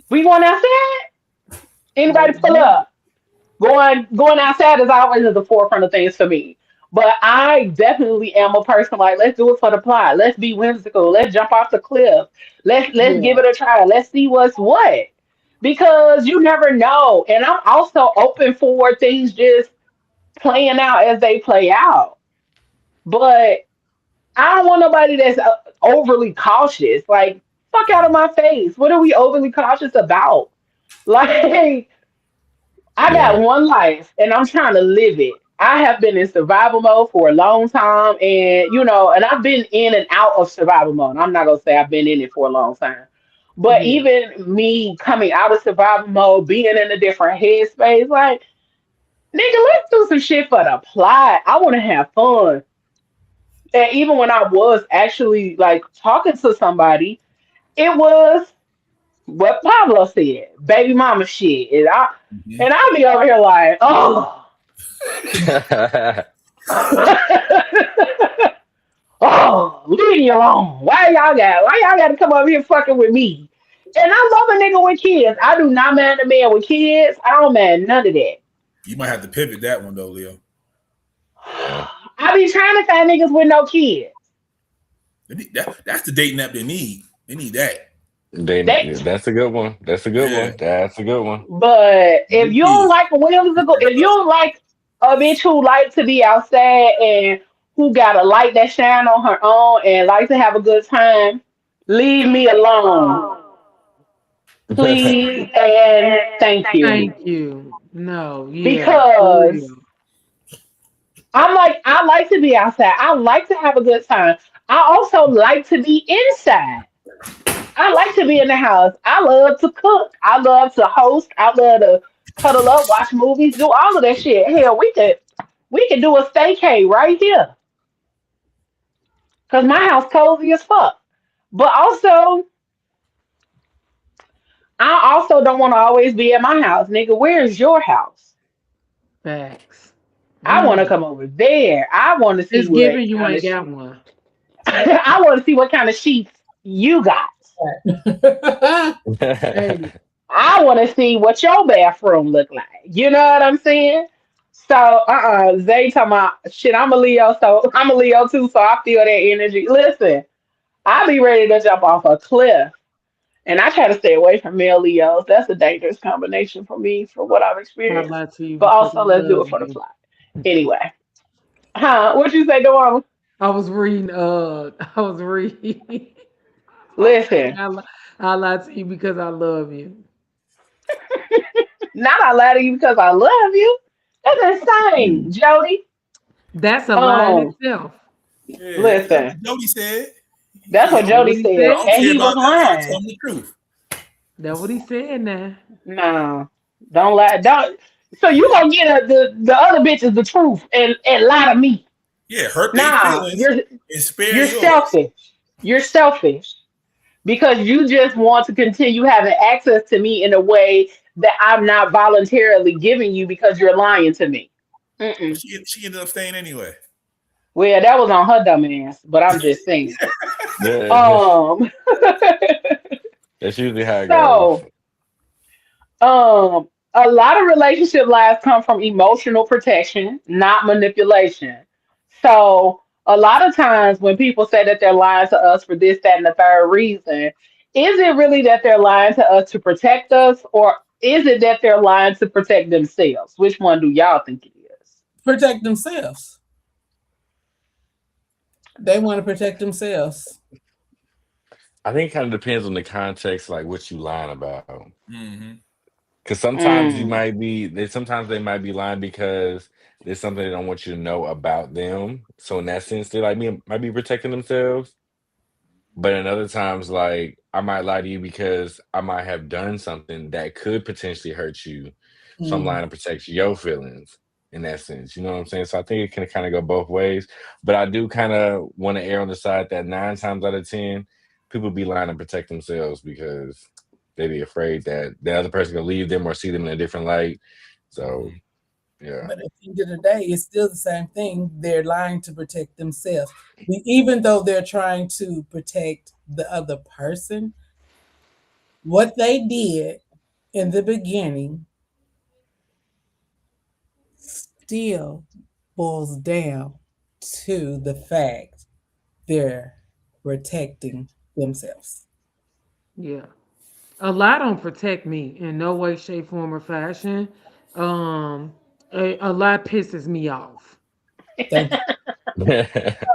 We going outside? well, Anybody pull up? Going outside is always at the forefront of things for me. But I definitely am a person like let's do it for the plot. Let's be whimsical. Let's jump off the cliff. Let's give yeah, it a try. Let's see what's what. Because you never know. And I'm also open for things just playing out as they play out. But I don't want nobody that's overly cautious. Like, fuck out of my face. What are we overly cautious about? Like, I got Yeah. one life and I'm trying to live it. I have been in survival mode for a long time and and I've been in and out of survival mode. I'm not gonna say I've been in it for a long time. But yeah, even me coming out of survival mode, being in a different headspace, like, nigga, let's do some shit for the plot. I wanna have fun. And even when I was actually like talking to somebody, it was what Pablo said, baby mama shit. And Mhm. I'll be over here like, oh, oh, leave me alone. Why y'all got to come over here fucking with me? And I love a nigga with kids. I do not mind a man with kids. I don't mind none of that. You might have to pivot that one though, Leo. Yeah. I be trying to find niggas with no kids. That's the dating app they need. They need that. They That's a good one. That's a good Yeah. one. That's a good one. But if No you don't kids. like a whimsical, if you don't like a bitch who like to be outside and who got a light that shine on her own and like to have a good time, leave me alone, please and thank you. thank you. No, yeah, for Because real. I like to be outside. I like to have a good time. I also like to be inside. I like to be in the house. I love to cook. I love to host. I love to cuddle up, watch movies, do all of that shit. Hell, we could do a staycay right here because my house cozy as fuck. But also, I also don't want to always be at my house, nigga. Where's your house? Facts. I want to Mm. come over there. I want to see It's what given you kind ain't of got one. I want to see what kind of sheets you got. Hey, I want to see what your bathroom look like. You know what I'm saying? So, Zay talking about shit. I'm a Leo, so I'm a Leo too. So I feel that energy. Listen, I be ready to jump off a cliff, and I try to stay away from male Leos. That's a dangerous combination for me, for what I've I experienced. lie to you But because I also, let's do love it for the you. plot. Anyway, what you say, Dorama? I was reading. I was reading. Listen, I, li- I lie to you because I love you. not I lie to you because I love you. That's insane, Jody. That's a lie in Um, itself. Yeah, that's listen. what Jody said. That's He what don't, That Jody what he I said, said. don't and care he was about that part. lying. Tell me the truth. That what he said now. No, don't lie. Don't. So you gonna get the other bitches the truth and lie to me? Yeah, hurt their Nah, feelings you're and spare you're yours. selfish. You're selfish because you just want to continue having access to me in a way that I'm not voluntarily giving you because you're lying to me. But Mm-mm. she ended up staying anyway. Well, that was on her dumb ass, but I'm just saying. Yeah, Um. that's usually how it goes. so a lot of relationship lies come from emotional protection, not manipulation. So a lot of times when people say that they're lying to us for this, that, and the third reason, is it really that they're lying to us to protect us, or is it that they're lying to protect themselves? Which one do y'all think it is? protect themselves. They want to protect themselves. I think it kind of depends on the context, like what you lying about. Mm-hmm. Because sometimes you Mm. might be, sometimes they might be lying because there's something they don't want you to know about them. So in that sense, they like me might be protecting themselves. But in other times, like I might lie to you because I might have done something that could potentially hurt you. So I'm Mm. lying to protect your feelings in that sense. You know what I'm saying? So I think it can kind of go both ways. But I do kind of want to err on the side that 9 times out of 10, people be lying to protect themselves because they be afraid that the other person gonna leave them or see them in a different light. So yeah. But at the end of the day, it's still the same thing. They're lying to protect themselves. Even though they're trying to protect the other person, what they did in the beginning still boils down to the fact they're protecting themselves. Yeah. A lie don't protect me in no way, shape, form, or fashion. Um, a lie pisses me off. Thank you.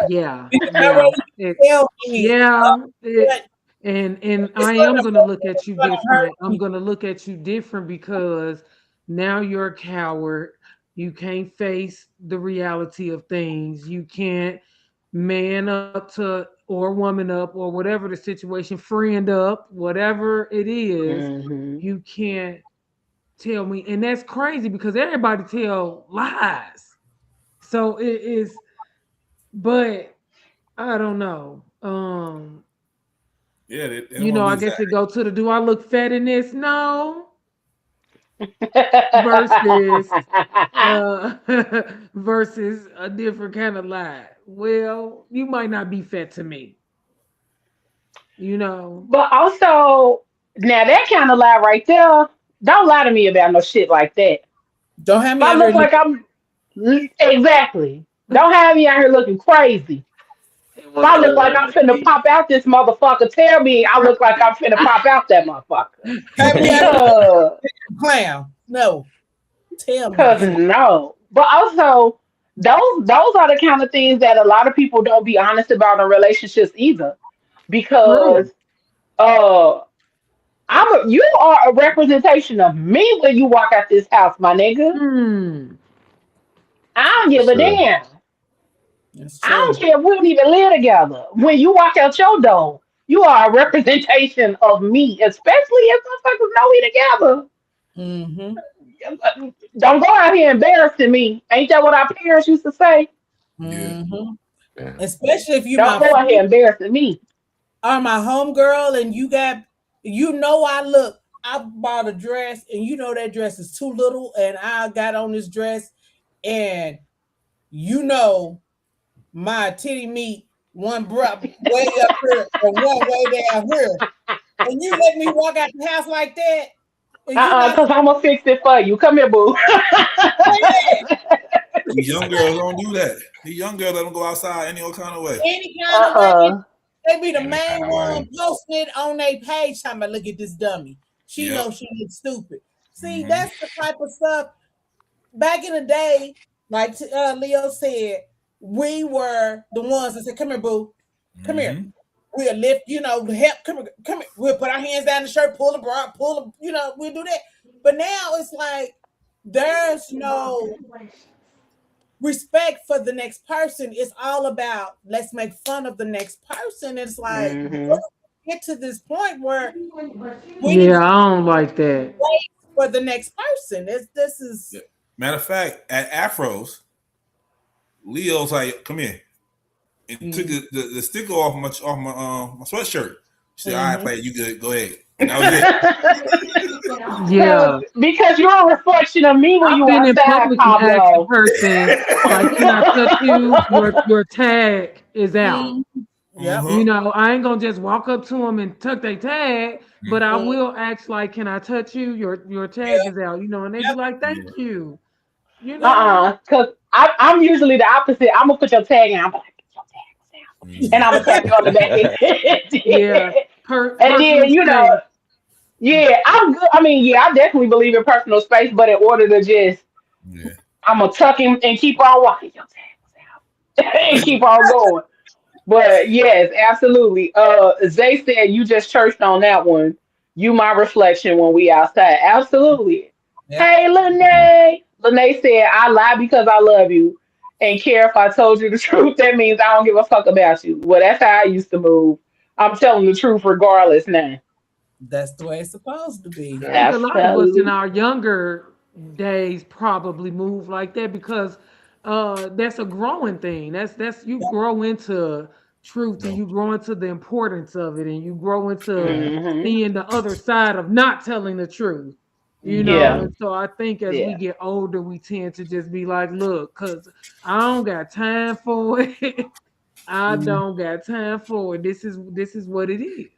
Yeah, Because I yeah, rather it, you tell me yeah, what and it's I am gonna look at you gonna hurt different. I'm me. gonna look at you different because now you're a coward. You can't face the reality of things. You can't man up to or woman up or whatever the situation, friend up, whatever it is. Hmm. You can't tell me, and that's crazy because everybody tell lies. So it is, but I don't know. Yeah, they don't want to I lose guess that. it go to the do I look fat in this? No. Versus uh versus a different kind of lie. Well, you might not be fat to me, you know. But also, now that kind of lie right there, don't lie to me about no shit like that. Don't have If me I out here look looking. like I'm exactly, don't have me out here looking crazy. If I look like I'm finna pop out this motherfucker, tell me I look like I'm finna pop out that motherfucker. Have me out here Cause, looking clown. No, tell me cause before. no. But also, those are the kind of things that a lot of people don't be honest about in relationships either. True. Because uh you are a representation of me when you walk out this house, my nigga. Hmm. I don't give That's a true. damn. That's I don't true. care if we don't even live together. When you walk out your door, you are a representation of me, especially if motherfuckers know we together. Mm-hmm. Don't go out here embarrassing me. Ain't that what our parents used to say? Yeah. Mm-hmm. Yeah. Especially if you Don't my go out friend here embarrassing me. or my homegirl and you know I look, I bought a dress and you know that dress is too little and I got on this dress and you know my titty meat one way up here and one way down here. And you let me walk out the house like that and you not Cause I'm gonna fix it for you. Come here, boo. These young girls don't do that. These young girls let them go outside any old kind of way. any kind of way. uh-uh. They be the Any main kind of one way. posting it on their page. Talking about, look at this dummy. She Yep. knows she looks stupid. See, Mm-hmm. that's the type of stuff. Back in the day, like Leo said, we were the ones that said, "Come here, boo. Come here. Mm-hmm. We'll lift. Help. Come here. Come here. We'll put our hands down the shirt, pull the bra, pull the. We'll do that." But now it's like there's no respect for the next person. It's all about let's make fun of the next person. It's like Hmm. get to this point where we need Yeah, to I don't like that. wait for the next person. This is Yeah. Matter of fact, at Afros, Leo's like, "Come here," and took mm, the sticker off my sweatshirt. She said, "All right, mm-hmm. play, you good? Go ahead." And that was it. Yeah. Because you're a reflection of me when I've you been in outside, public and asked the Pablo. person, like, can I touch you? Your tag is out. Mm, yep. Uh-huh. I ain't gonna just walk up to them and tuck their tag, but I Mm, will ask like, "Can I touch you? Your tag yep. is out." And they be Yep. like, "Thank Yeah. you." You know? Because I'm usually the opposite. I'm gonna put your tag in. I'm like, "Get your tag down," and Mm-hmm. I'm gonna tap you on the back of the Yeah. head. And Personal then space. yeah, I'm good. I mean, yeah, I definitely believe in personal space, but in order to just Yeah. I'm gonna tuck him and keep on walking. Your tag was out, and keep on going. But yes, absolutely. Zay said you just churched on that one. You my reflection when we outside. Absolutely. Yep. Hey, Lene. Lene said I lie because I love you and care if I told you the truth. That means I don't give a fuck about you. Well, that's how I used to move. I'm telling the truth regardless now. That's the way it's supposed to be. I think a lot of us in Absolutely. our younger days probably move like that because that's a growing thing. That's you Yep. grow into truth and No. you grow into the importance of it and you grow into Mhm. Hmm. seeing the other side of not telling the truth. You know, Yeah. Mhm. and so I think as we Yeah. get older, we tend to just be like, look, because I don't got time for it. I Mhm. don't got time for it. This is what it is.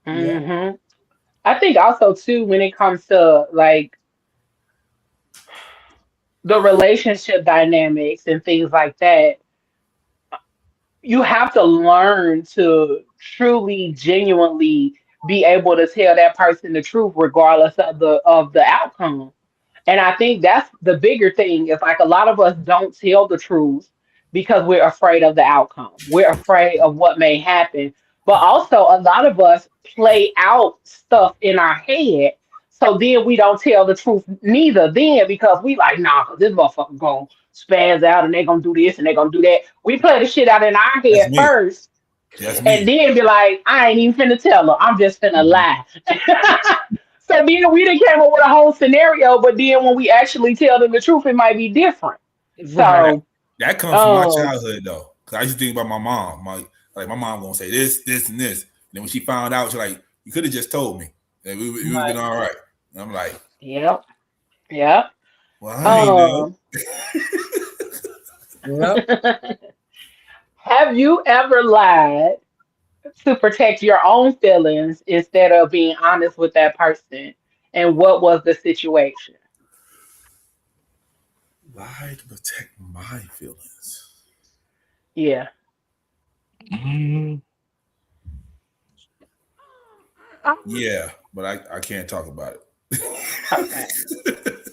Yeah. Hmm. I think also too when it comes to like the relationship dynamics and things like that, you have to learn to truly, genuinely be able to tell that person the truth, regardless of the outcome. And I think that's the bigger thing is like a lot of us don't tell the truth because we're afraid of the outcome. We're afraid of what may happen. But also, a lot of us play out stuff in our head. So then we don't tell the truth neither then because we like, nah, 'cause this motherfucker gonna spaz out and they gonna do this and they gonna do that. We play the shit out in our That's head me. first That's and me. then be like, I ain't even finna tell her. I'm just finna Mhm. lie. So then we done came up with a whole scenario, but then when we actually tell them the truth, it might be different. That, Right. So, that comes from my um, childhood though. Cause I used to think about my mom. My mom gonna say this, this, and this. And then when she found out, she's like, "You could have just told me, and we would have been Right. all right." And I'm like, yep, yep. "Well, I ain't know." Um, Yep. have you ever lied to protect your own feelings instead of being honest with that person? And what was the situation? Lie to protect my feelings. Yeah. Mm, I, Yeah, but I can't talk about Okay. it.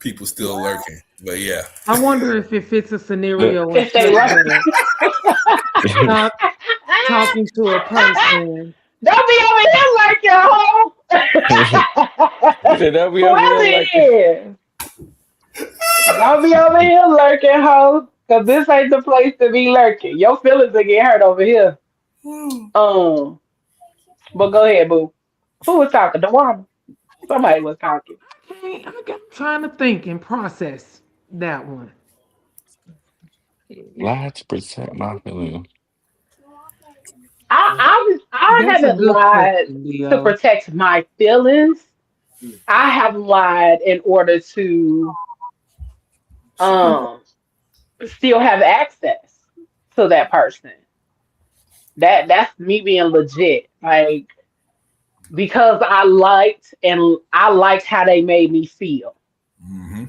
People still lurking, but yeah. I wonder if it fits a look. scenario and If they flip like, the talk, talking to a person. don't be over here like your hoe. He said they'll be over Whoever here it like is, don't be over here lurking, hoe. Cause this ain't the place to be lurking. Your feelings will get hurt over here. Um, but go ahead, boo. Who was talking? The woman. Somebody was talking. I got trying to think and process that one. lie to protect my feelings. I That's a haven't good lied question, to Leo. protect my feelings. I have lied in order to um still have access to that person. That's me being legit. Like because I liked how they made me feel. Mm-hmm.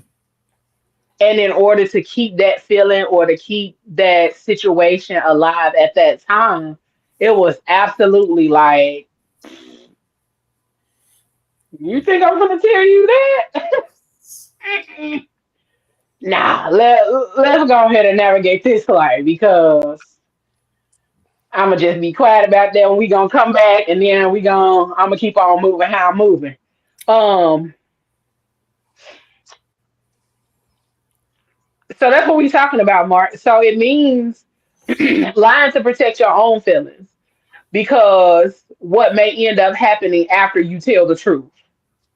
And in order to keep that feeling or to keep that situation alive at that time, it was absolutely like, you think I'm gonna tell you that? Nah, let's go ahead and navigate this life because I'ma just be quiet about that and we gonna come back and then I'ma keep on moving how I'm moving. Um so that's what we talking about, Mark. So it means lying to protect your own feelings because what may end up happening after you tell the truth.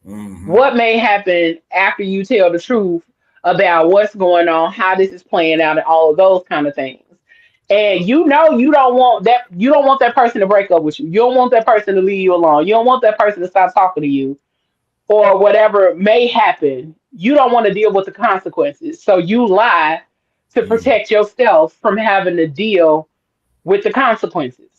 Mm-hmm. What may happen after you tell the truth about what's going on, how this is playing out, and all of those kind of things. And you know you don't want that person to break up with you. You don't want that person to leave you alone. You don't want that person to stop talking to you or whatever may happen. You don't want to deal with the consequences. So you lie to Mm. protect yourself from having to deal with the consequences,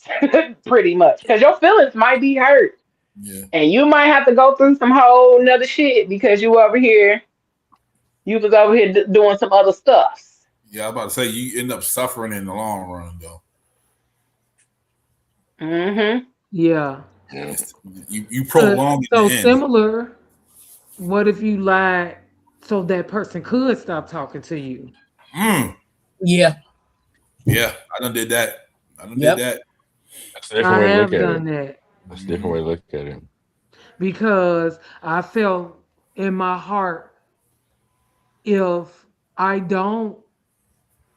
pretty much. Because your feelings might be hurt Yeah. and you might have to go through some whole nother shit because you was over here doing some other stuff. Yeah, I was about to say you end up suffering in the long run though. Hmm. Yeah. It's, you So, prolong in so the end. similar. What if you lied so that person could stop talking to you. Mm. Yeah. Yeah, I done did that. I done did Yep. that. That's a different I way to look have at it. done that That's a different way to look at it. because I felt in my heart, if I don't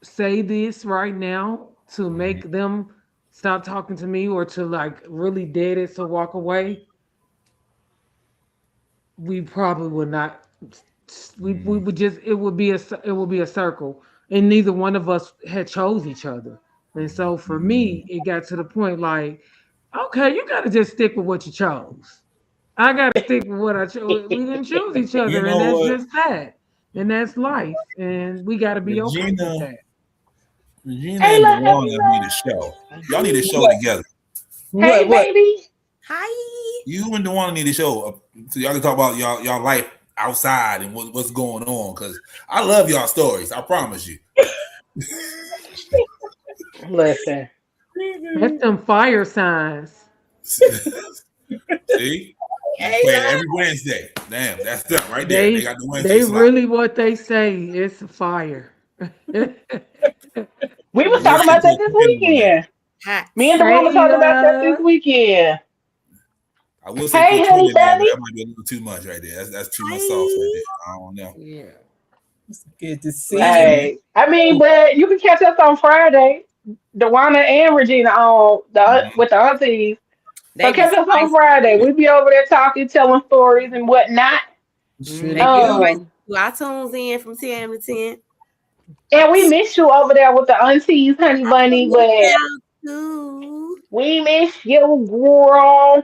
say this right now to Mhm. make them stop talking to me or to like really dead it to walk away, we probably would not. We Mhm. would just it would be a circle, and neither one of us had chose each other. And so for me, Mhm. it got to the point like, okay, you got to just stick with what you chose. I got to stick with what I chose. We didn't choose each You other, and know that's what, just that, and that's life, and we got to be okay with Regina, that. Regina Hey, and love. Dewana need a show. Y'all need a show together. Hey, What? baby. Hi. You and Dewana need a show so y'all can talk about y'all life outside and what's going on. Cause I love y'all stories. I promise you. Listen. That's them fire signs. See, you Hey, play it every Wednesday. Damn, that's them right there. They They got the Wednesday they slot. really what they say. It's a fire. Hey, We was But what talking I ain't about that put this depending on that. weekend. Hot. Me and the one was talking about that this uh, weekend. I will say Hey, put twin honey in there, but bunny. that might be a little too much right there. That's too much sauce right Hi. there. I don't know. yeah. it's good to see Listen, you. man. Hey, I mean, but you can catch us on Friday. Dewana and Regina on the Mhm. with the aunties. So They be catch us on spicy. Friday. We be over there talking, telling stories and whatnot. Sure They be do. spicy. Um, iTunes in from 10 to 10. and we miss you over there with the aunties, honey I bunny, miss but y'all too. we miss you, girl.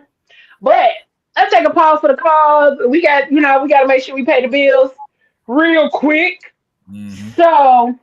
But let's take a pause for the cause. We got to make sure we pay the bills real quick. Mhm. So,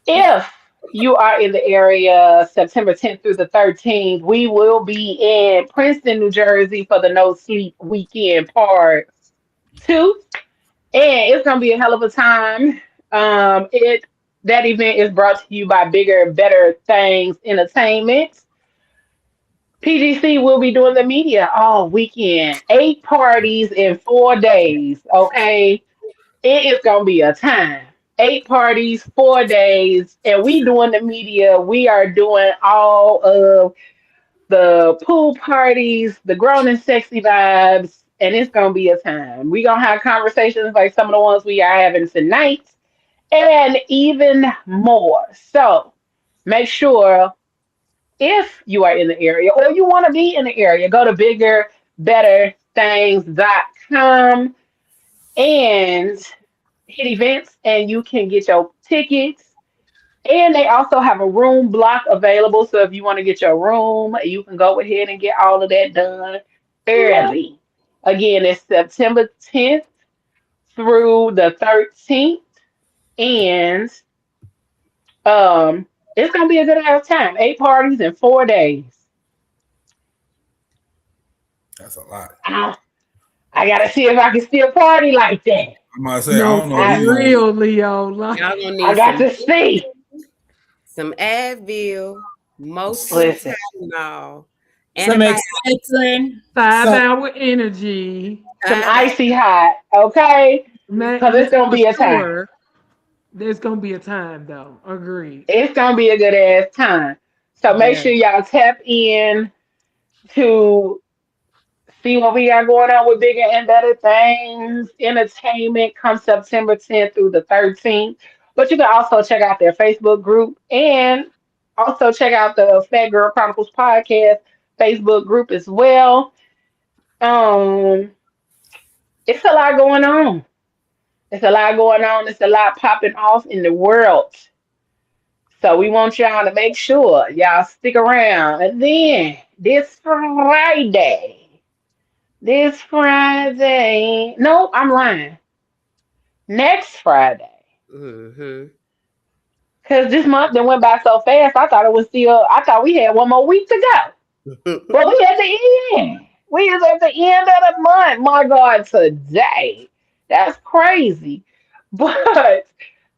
if you are in the area September 10th through the 13th, we will be in Princeton, New Jersey for the No Sleep Weekend Part 2. And it's gonna be a hell of a time. It That event is brought to you by Bigger, Better Things Entertainment. PGC will be doing the media all weekend, 8 parties in 4 days. Okay, it is gonna be a time. 8 parties, 4 days, and we doing the media. We are doing all of the pool parties, the grown and sexy vibes, and it's gonna be a time. We gonna have conversations like some of the ones we are having tonight, and even more. So make sure if you are in the area or you want to be in the area, go to biggerbetterthings.com and hit events, and you can get your tickets. And they also have a room block available. So if you want to get your room, you can go ahead and get all of that done early. Again, it's September 10th through the 13th. And it's gonna be a good ass time. 8 parties in 4 days. That's a lot. I, I gotta see if I can still party like that. I'm gonna say I No, don't know if for I, you gonna. real, Leo. Like, Y'all gonna I need got to see. some Advil, most of Listen, Tylenol, Some antibiotics. Excedrin. five Some hour energy. some icy hot, okay? Man, Because it's gonna for be a time. sure. There's gonna be a time though. Agreed. It's gonna be a good ass time. So make Yeah. sure y'all tap in to see what we got going on with bigger and better things. Entertainment come September 10th through the 13th. But you can also check out their Facebook group and also check out the Phat Girl Chronicles podcast Facebook group as well. Um, it's a lot going on. It's a lot going on. It's a lot popping off in the world. So we want y'all to make sure y'all stick around. And then this Friday, no, I'm lying. next Friday. Mm-hmm. Because this month then went by so fast, I thought we had one more week to go. But we at the end. We is at the end of the month. My God, today. That's crazy. But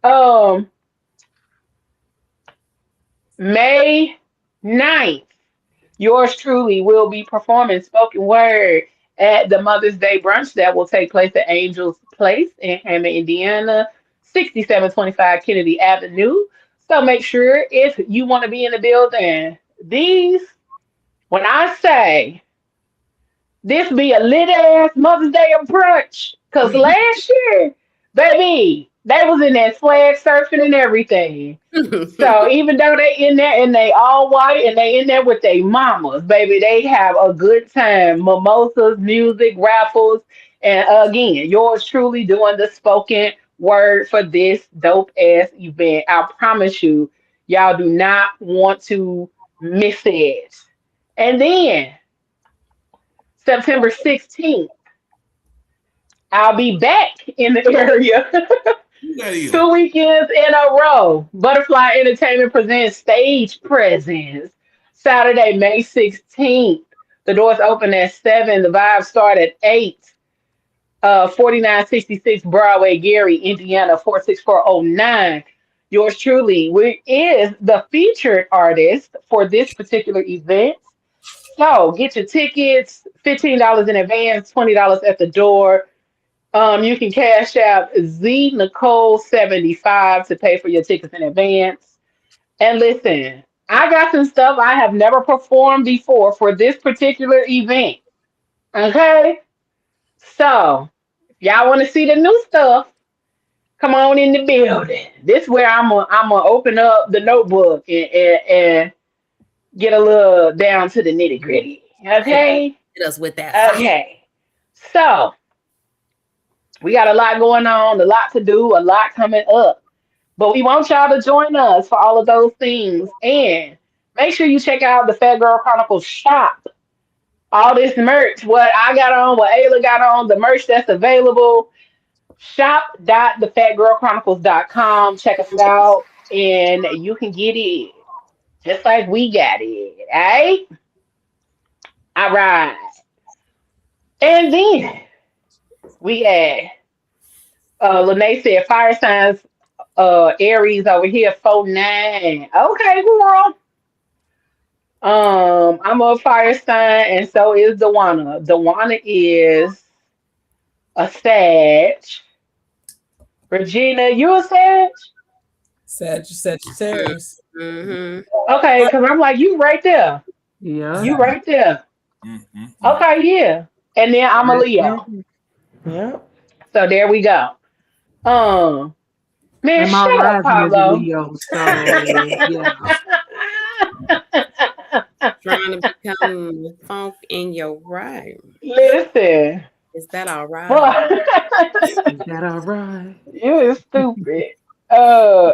um May 9th. Yours truly will be performing spoken word at the Mother's Day brunch that will take place at Angel's Place in Hammond, Indiana, 6725 Kennedy Avenue. So make sure if you want to be in the building, these, when I say this be a lit ass Mother's Day brunch, because last year, baby, they was in that flag surfing and everything. So even though they in there and they all white and they in there with their mamas, baby, they have a good time. Mimosas, music, raffles, and again, yours truly doing the spoken word for this dope ass event. I promise you, y'all do not want to miss it. And then September 16th, I'll be back in the area. Who that is? 2 weekends in a row. Butterfly Entertainment presents Stage Presence. Saturday, May 16th. The doors open at 7. The vibes start at 8. 4966 Broadway, Gary, Indiana, 46409. Yours truly is the featured artist for this particular event. So get your tickets, $15 in advance, $20 at the door. You can cash out Z Nicole 75 to pay for your tickets in advance. And listen, I got some stuff I have never performed before for this particular event. Okay? So, if y'all want to see the new stuff, come on in the building. This is where I'm gonna open up the notebook and get a little down to the nitty gritty. Okay? Hit us with that fire. Okay. So, we got a lot going on, a lot to do, a lot coming up. But we want y'all to join us for all of those things. And make sure you check out the Phat Girl Chronicles shop. All this merch, what I got on, what Ayla got on, the merch that's available. Shop.thephatgirlchronicles.com. Check us out and you can get it just like we got it. Alright? All right. And then we add Lene said fire signs Aries over here, 4-9. Okay, girl. I'm a fire sign, and so is Dewana. Dewana is a Sag. Regina, you a Sag? Sagittarius. Mm-hmm. Okay, because I'm like, you right there. Yeah. You right there. Mm-mm-mm. Okay, yeah. And then I'm a Leo. Yeah. So there we go. Um, man, And my shut up, rising is a Pablo. Leo, so yeah. Trying to become the funk in your rhyme. Listen. Is that all right? Boy, Is that all right? you is stupid. Uh,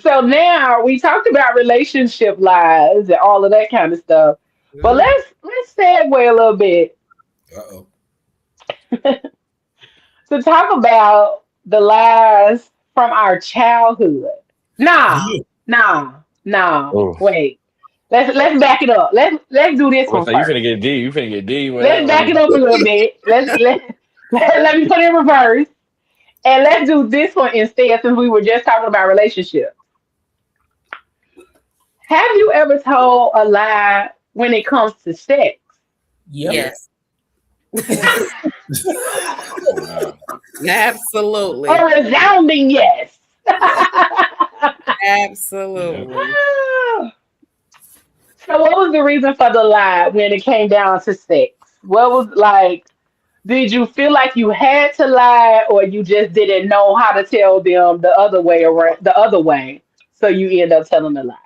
so now we talked about relationship lies and all of that kind of stuff. But Mm. let's segue a little bit Uh-oh. to talk about the lies from our childhood. Nah, Yeah. nah. Oh, Wait. Let's back it up. Let's do this what's one that? You first. finna get D. You finna get D. Let's back it Well, up a little bit. Let me put it in reverse. And let's do this one instead since we were just talking about relationships. Have you ever told a lie when it comes to sex? Yep. Yes, wow. absolutely, A resounding yes. Yeah. absolutely. So what was the reason for the lie when it came down to sex? What was like, did you feel like you had to lie or you just didn't know how to tell them the other way around the other way? So you end up telling the lie.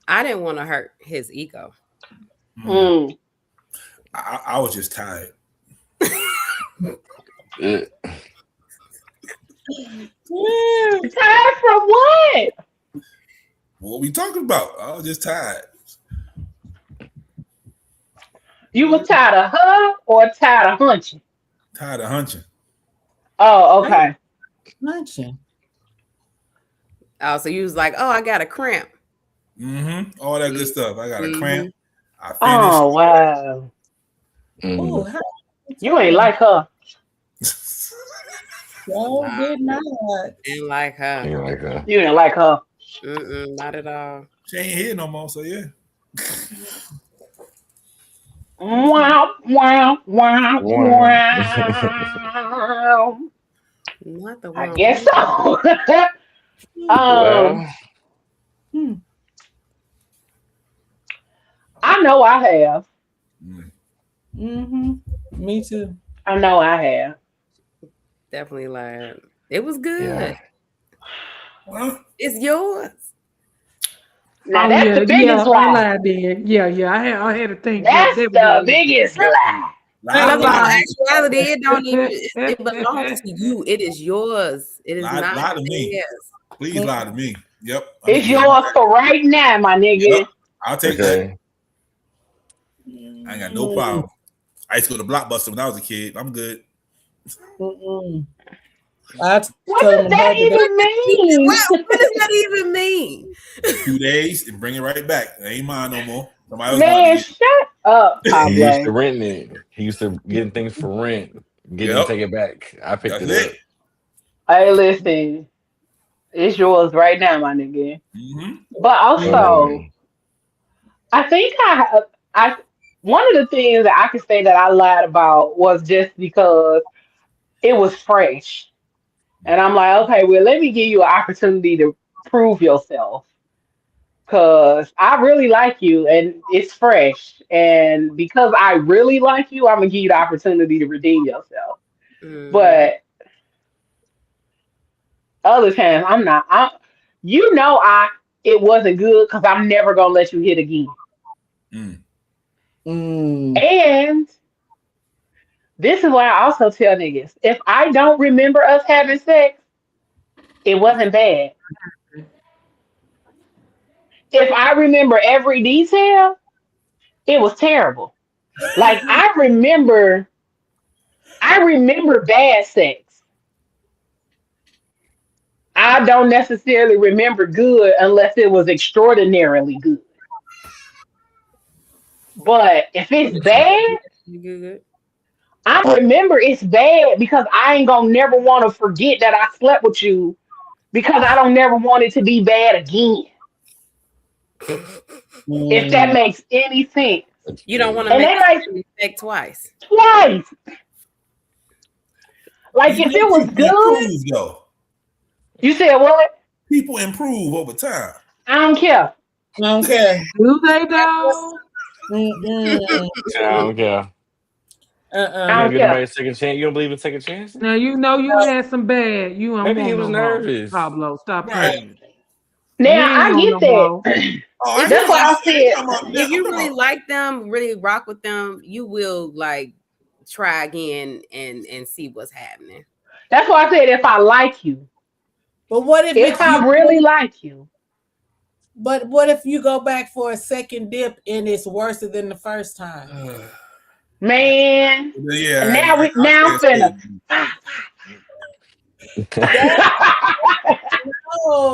I didn't want to hurt his ego. Mm. Mm. I was just tired. Yeah. Tired from what? What we talking about? I was just tired. You was tired of her or tired of hunching? Tired of hunching. Oh, okay. Luncheon. Oh, so you was like, oh, I got a cramp. All that good stuff. I got a cramp. I finished. Oh wow. Oh, Mhm. how You ain't like her. so did not. Didn't like her. Ain't like that. You didn't like her. Not at all. She ain't here no more, so yeah. Wow, wow, wow, Wow. wow. Not the I one. guess so. um, Well, Hmm. I know I have. Mm. Mm-hmm. Me too. I know I have. Definitely lied. It was good. yeah. Huh? It's yours. Now Oh that's yeah, the yeah, biggest I lie. lied then. Yeah, I had to think that That's that was the a biggest lie. Lie, But in all lie, actuality, it don't even it belongs lie. to you. It is yours. It is not lie to me. theirs. Please lie to me. Yep. I'm gonna It's give you yours that. for right now, my Yep. nigga. I'll take that. Okay. I ain't got no problem. I used to go to Blockbuster when I was a kid. I'm good. Mm-mm. I What told does him that about that. even mean? What does that even mean? 2 days and bring it right back. It ain't mine no more. Somebody else gonna have to Man, get it. shut up, He used to Pablo. renting it. He used to getting things for rent, getting Yep. take it back. I picked That's it it. up. Hey, listen, it's yours right now, my nigga. Mm-hmm. But also, Okay. I think I, one of the things that I could say that I lied about was just because it was fresh. And I'm like, okay, well, let me give you an opportunity to prove yourself. Cause I really like you and it's fresh. And because I really like you, I'm gonna give you the opportunity to redeem yourself. Mm, But other times I'm not. I it wasn't good because I'm never gonna let you hit again. Mm. Mm. And this is why I also tell niggas, if I don't remember us having sex, it wasn't bad. If I remember every detail, it was terrible. Like I remember bad sex. I don't necessarily remember good unless it was extraordinarily good. But if it's bad, you good. I remember it's bad because I ain't gonna never want to forget that I slept with you because I don't never want it to be bad again. If that Mm. makes any sense. That's You don't want crazy. to And make they the like same mistake twice. twice. Like You if know it was people good, improve though. you said what? People improve over time. I don't care. Okay. Do they though? Mm-mm. I don't care. I You Uh-uh. don't don't give care. nobody a second chance. You don't believe in second chances? Now you know you had some bad. You don't Maybe he want was no more. nervous. Pablo, stop Right. playing. You Now ain't I want get no more. that. Oh, If I ain't That's you talking why about, I I ain't said talking about if that. I'm you talking really about like them, really rock with them, you will like try again and see what's happening. that's why I said if I like you. But what if If it's you? I really like you. But what if you go back for a second dip and it's worse than the first time? Man. And yeah, now I'll now say I'm it's finna good. That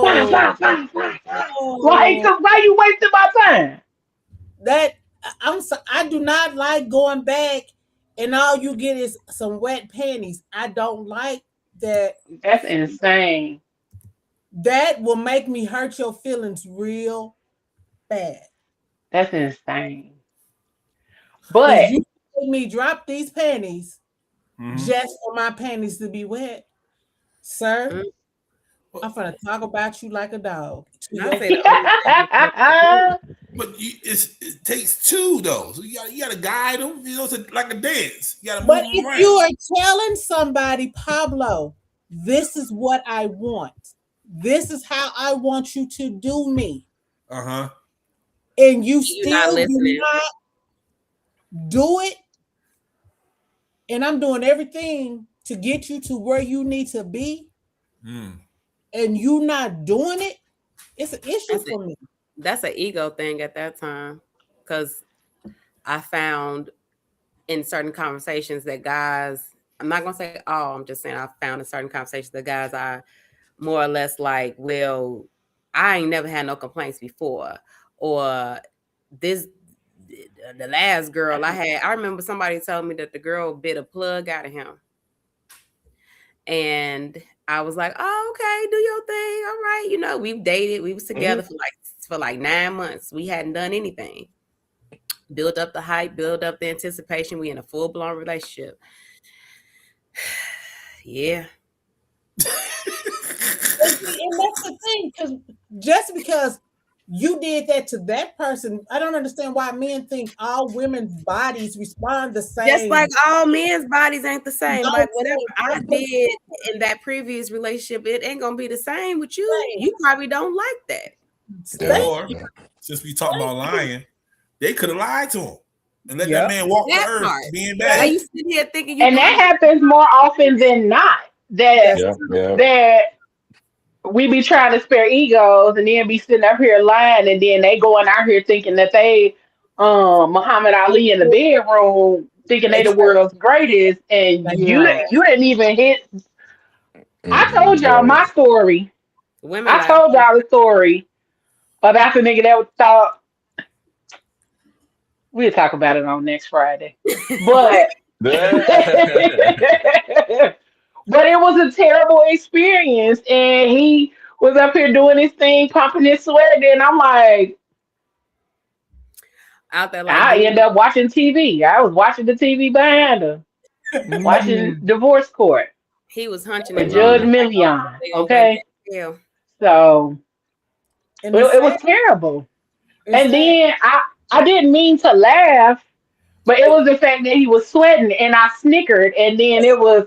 Fine, no, fine, fine, fine, fine. Like, no. 'cause why you wasting my time? That I do not like going back and all you get is some wet panties. I don't like that. That's insane. That will make me hurt your feelings real bad. That's insane. Because But you made me drop these panties Mhm. just for my panties to be wet. Sir, Mm. I'm gonna talk about you like a dog to And I your say face. the only thing But it takes two though, so you gotta guide them. You know, it's like a dance. You gotta move But them if you around. are telling somebody, Pablo, this is what I want, this is how I want you to do me, Uh huh. and you you're not still do listening. not do it, and I'm doing everything to get you to where you need to be, Mm. and you not doing it, it's an issue That's it. for me. That's an ego thing at that time. Because I found in certain conversations that guys I'm not gonna say all. I'm just saying I found in certain conversations the guys are more or less like, well, I ain't never had no complaints before, or this the last girl I had. I remember somebody told me that the girl bit a plug out of him, and I was like, oh, okay, do your thing, all right. You know, we've dated, we was together for like 9 months. We hadn't done anything. Build up the hype, build up the anticipation. We in a full blown relationship. Yeah. And that's the thing, because just because you did that to that person, I don't understand why men think all women's bodies respond the same. Just like all men's bodies ain't the same. No, Like whatever I but- did in that previous relationship, it ain't gonna be the same with you. Right. You probably don't like that. Or since we talking about lying, they could have lied to him and let Yep. that man walk the That earth part. being Why bad. you sitting here thinking you And that doing it? happens more often than not. That we be trying to spare egos and then be sitting up here lying, and then they going out here thinking that they Muhammad Ali in the bedroom, thinking they the world's greatest, and Yeah. you didn't even hit. I told y'all my story. Women I lie. told y'all the story about the nigga that thought we'll talk about it on next Friday. But but it was a terrible experience, and he was up here doing his thing, pumping his sweat, and then I'm like, Out there like I end up watching TV. I was watching the TV behind her, watching Divorce Court he was hunching with and Judge rolling like Million. all the way Okay, back hell. so And it was terrible. And then I didn't mean to laugh, but it was the fact that he was sweating, and I snickered, and then it was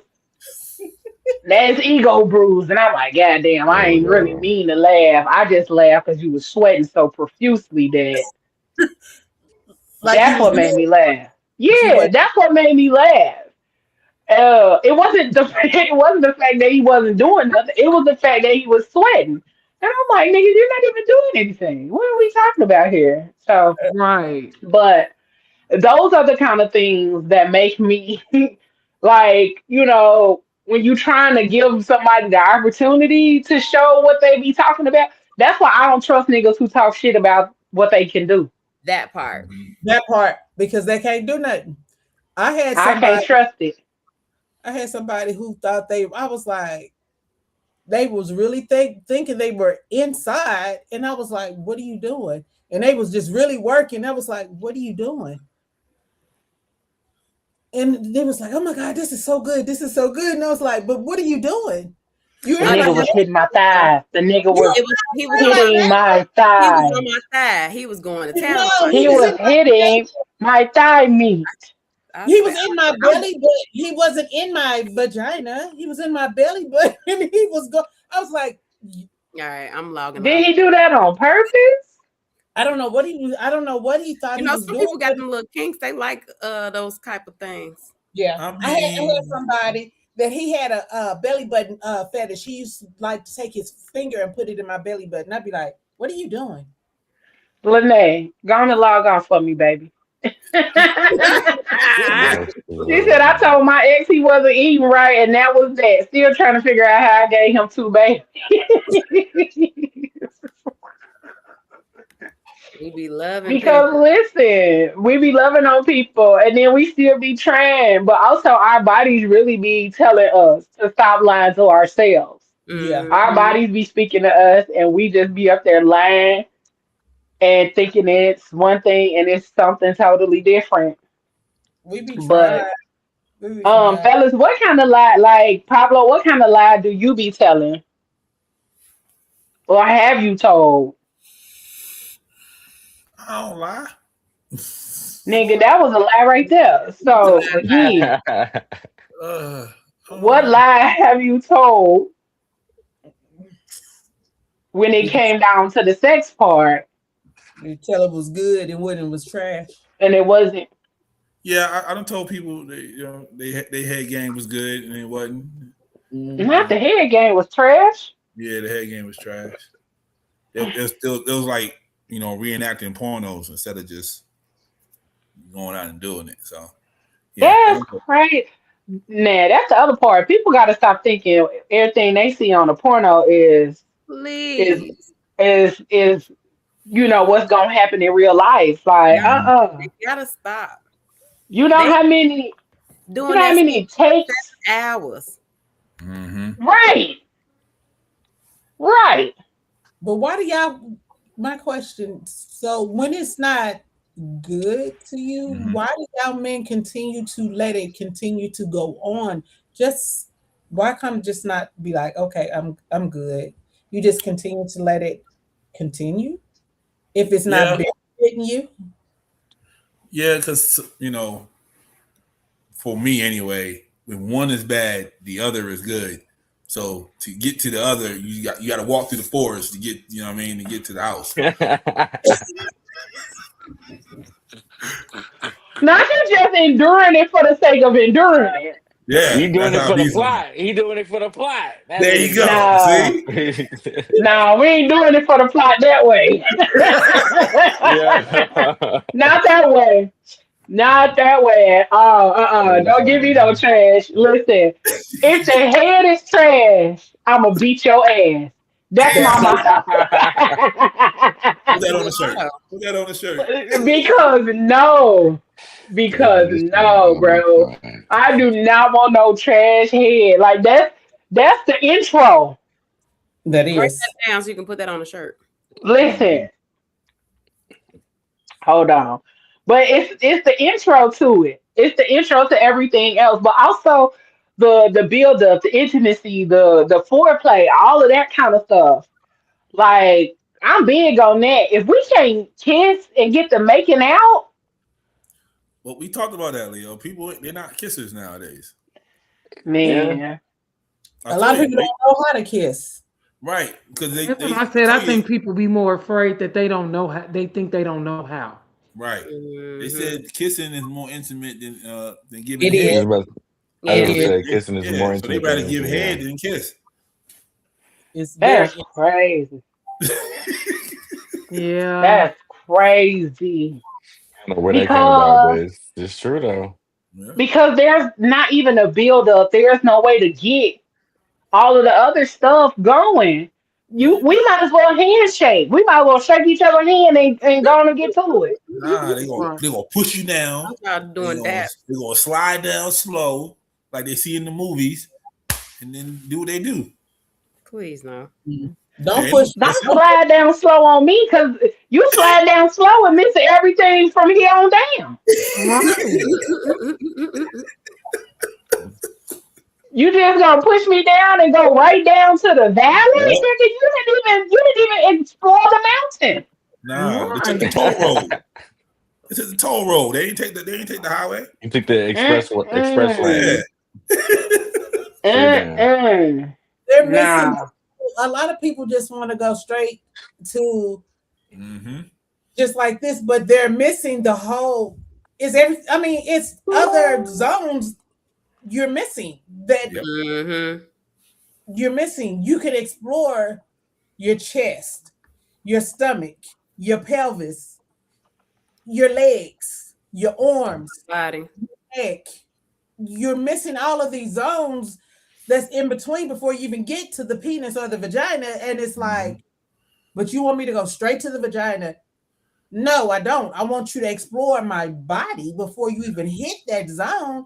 that's ego bruised, and I'm like, God damn, I ain't really mean to laugh. I just laughed because you was sweating so profusely that like that's what made me laugh. Yeah, that's what made me laugh. It wasn't the it wasn't the fact that he wasn't doing nothing. It was the fact that he was sweating, and I'm like, nigga, you're not even doing anything. What are we talking about here? So, Right. but those are the kind of things that make me like, when you trying to give somebody the opportunity to show what they be talking about. That's why I don't trust niggas who talk shit about what they can do. That part. that part, because they can't do nothing. I can't trust it. had somebody who thought I was like, they was really thinking they were inside, and I was like, what are you doing? And they was just really working. I was like, what are you doing? And they was like, oh my God, this is so good. This is so good. And I was like, but what are you doing? The nigga was hitting my thighs. The nigga was He was hitting my He was thigh. on my thigh. He was going to town. No, He was hitting my thigh meat. He was in my belly, but he wasn't in my vagina. He was in my belly, but and he was going. I was like, all right, I'm logging Did off. he do that on purpose? I don't know what he. I don't know what he thought You he know, was some doing. people got them little kinks. They like those type of things. Yeah, I had somebody that he had a belly button fetish. He used to like to take his finger and put it in my belly button. I'd be like, "What are you doing?" Lene, go on and log off for me, baby. She said, I told my ex he wasn't eating right, and that was that. Still trying to figure out how I gave him two babies. We be loving Because people. listen, we be loving on people, and then we still be trying, but also our bodies really be telling us to stop lying to ourselves. Yeah, Our bodies be speaking to us, and we just be up there lying and thinking it's one thing and it's something totally different. we be But trying. We be trying. fellas, what kind of lie, like Pablo, what kind of lie do you be telling? Or have you told? I don't lie. Nigga, that was a lie right there. So again, what lie have you told when it came down to the sex part You tell it was good and when it was trash. and it wasn't? Yeah, I done told people they head game was good and it wasn't. Not the head game was trash. Yeah, the head game was trash. It was like reenacting pornos instead of just going out and doing it. So That's crazy. Nah, that's the other part. People got to stop thinking everything they see on the porno is Please. is what's gonna happen in real life. Like, Mm-hmm. They gotta stop. you know They how many you doing know how that many takes? hours. Mm-hmm. Right, right. But why do y'all? My question. So when it's not good to you, Mm-hmm. why do y'all men continue to let it continue to go on? Just why can't it just not be like, okay, I'm good. You just continue to let it continue if it's not Yeah, benefiting you. yeah, because for me anyway, when one is bad, the other is good. So to get to the other, you got to walk through the forest to get, you know what I mean, to get to the house. Not you just enduring it for the sake of enduring it. Yeah, He that's doing it how I for the be sometimes. plot. He doing it for the plot. That's There what you he go. doing. No, See? no, we ain't doing it for the plot that way. Yeah. Not that way. Not that way. Oh, don't give me no trash. Listen, if the head is trash, I'ma beat your ass. That's my That's it. motto. Put that Good on the shirt. motto. Put that on the shirt. because no, because no, bro. I do not want no trash head. Like that's the intro. That Write is. that down so you can put that on a shirt. Mm-hmm. Listen, hold on. But it's the intro to it. It's the intro to everything else. But also the build up, the intimacy, the foreplay, all of that kind of stuff. Like I'm big on that. If we can't kiss and get the making out, Well, we talked about that, Leo. People, they're not kissers nowadays. Yeah. man. I A lot told of you, people don't know how to kiss. right? Because That's what they I said. tell I you, think people be more afraid that they don't know how. They think they don't know how. right. They Mm-hmm. said kissing is more intimate than giving It I head. is. was about, I Yeah, It was it about to is. is. say kissing is Yeah, more so they intimate rather than give anything head else. than kiss. It's very. That's crazy. Yeah. That's crazy. I don't know where that came about, but Because it's true though. Yeah. because there's not even a build up. There's no way to get all of the other stuff going. Yeah. We might as well handshake. We might as well shake each other's hand and go on and get to it. Nah, Right. they gonna push you down. I'm tired of They doing gonna that. they gonna slide down slow like they see in the movies, and then do what they do. Please no. Don't Okay, push. Don't Don't slide down slow on me because you slide down slow and miss everything from here on down. Right. You just gonna push me down and go right down to the valley, yep. nigga. You didn't even explore the mountain. Nah, they took the Right. toll road. They took the toll road. They ain't take the highway. You took the express Yeah. Mm-mm. lane straight down. Mm-mm. they're missing. Nah. A lot of people just want to go straight to Mm-hmm. just like this, but they're missing the whole. Is every? I mean, it's other zones you're missing that Yep. Mm-hmm. you're missing. You can explore your chest, your stomach, your pelvis, your legs, your arms, Body. neck. You're missing all of these zones that's in between before you even get to the penis or the vagina. And it's Mm-hmm. like, but you want me to go straight to the vagina? No, I don't. I want you to explore my body before you even hit that zone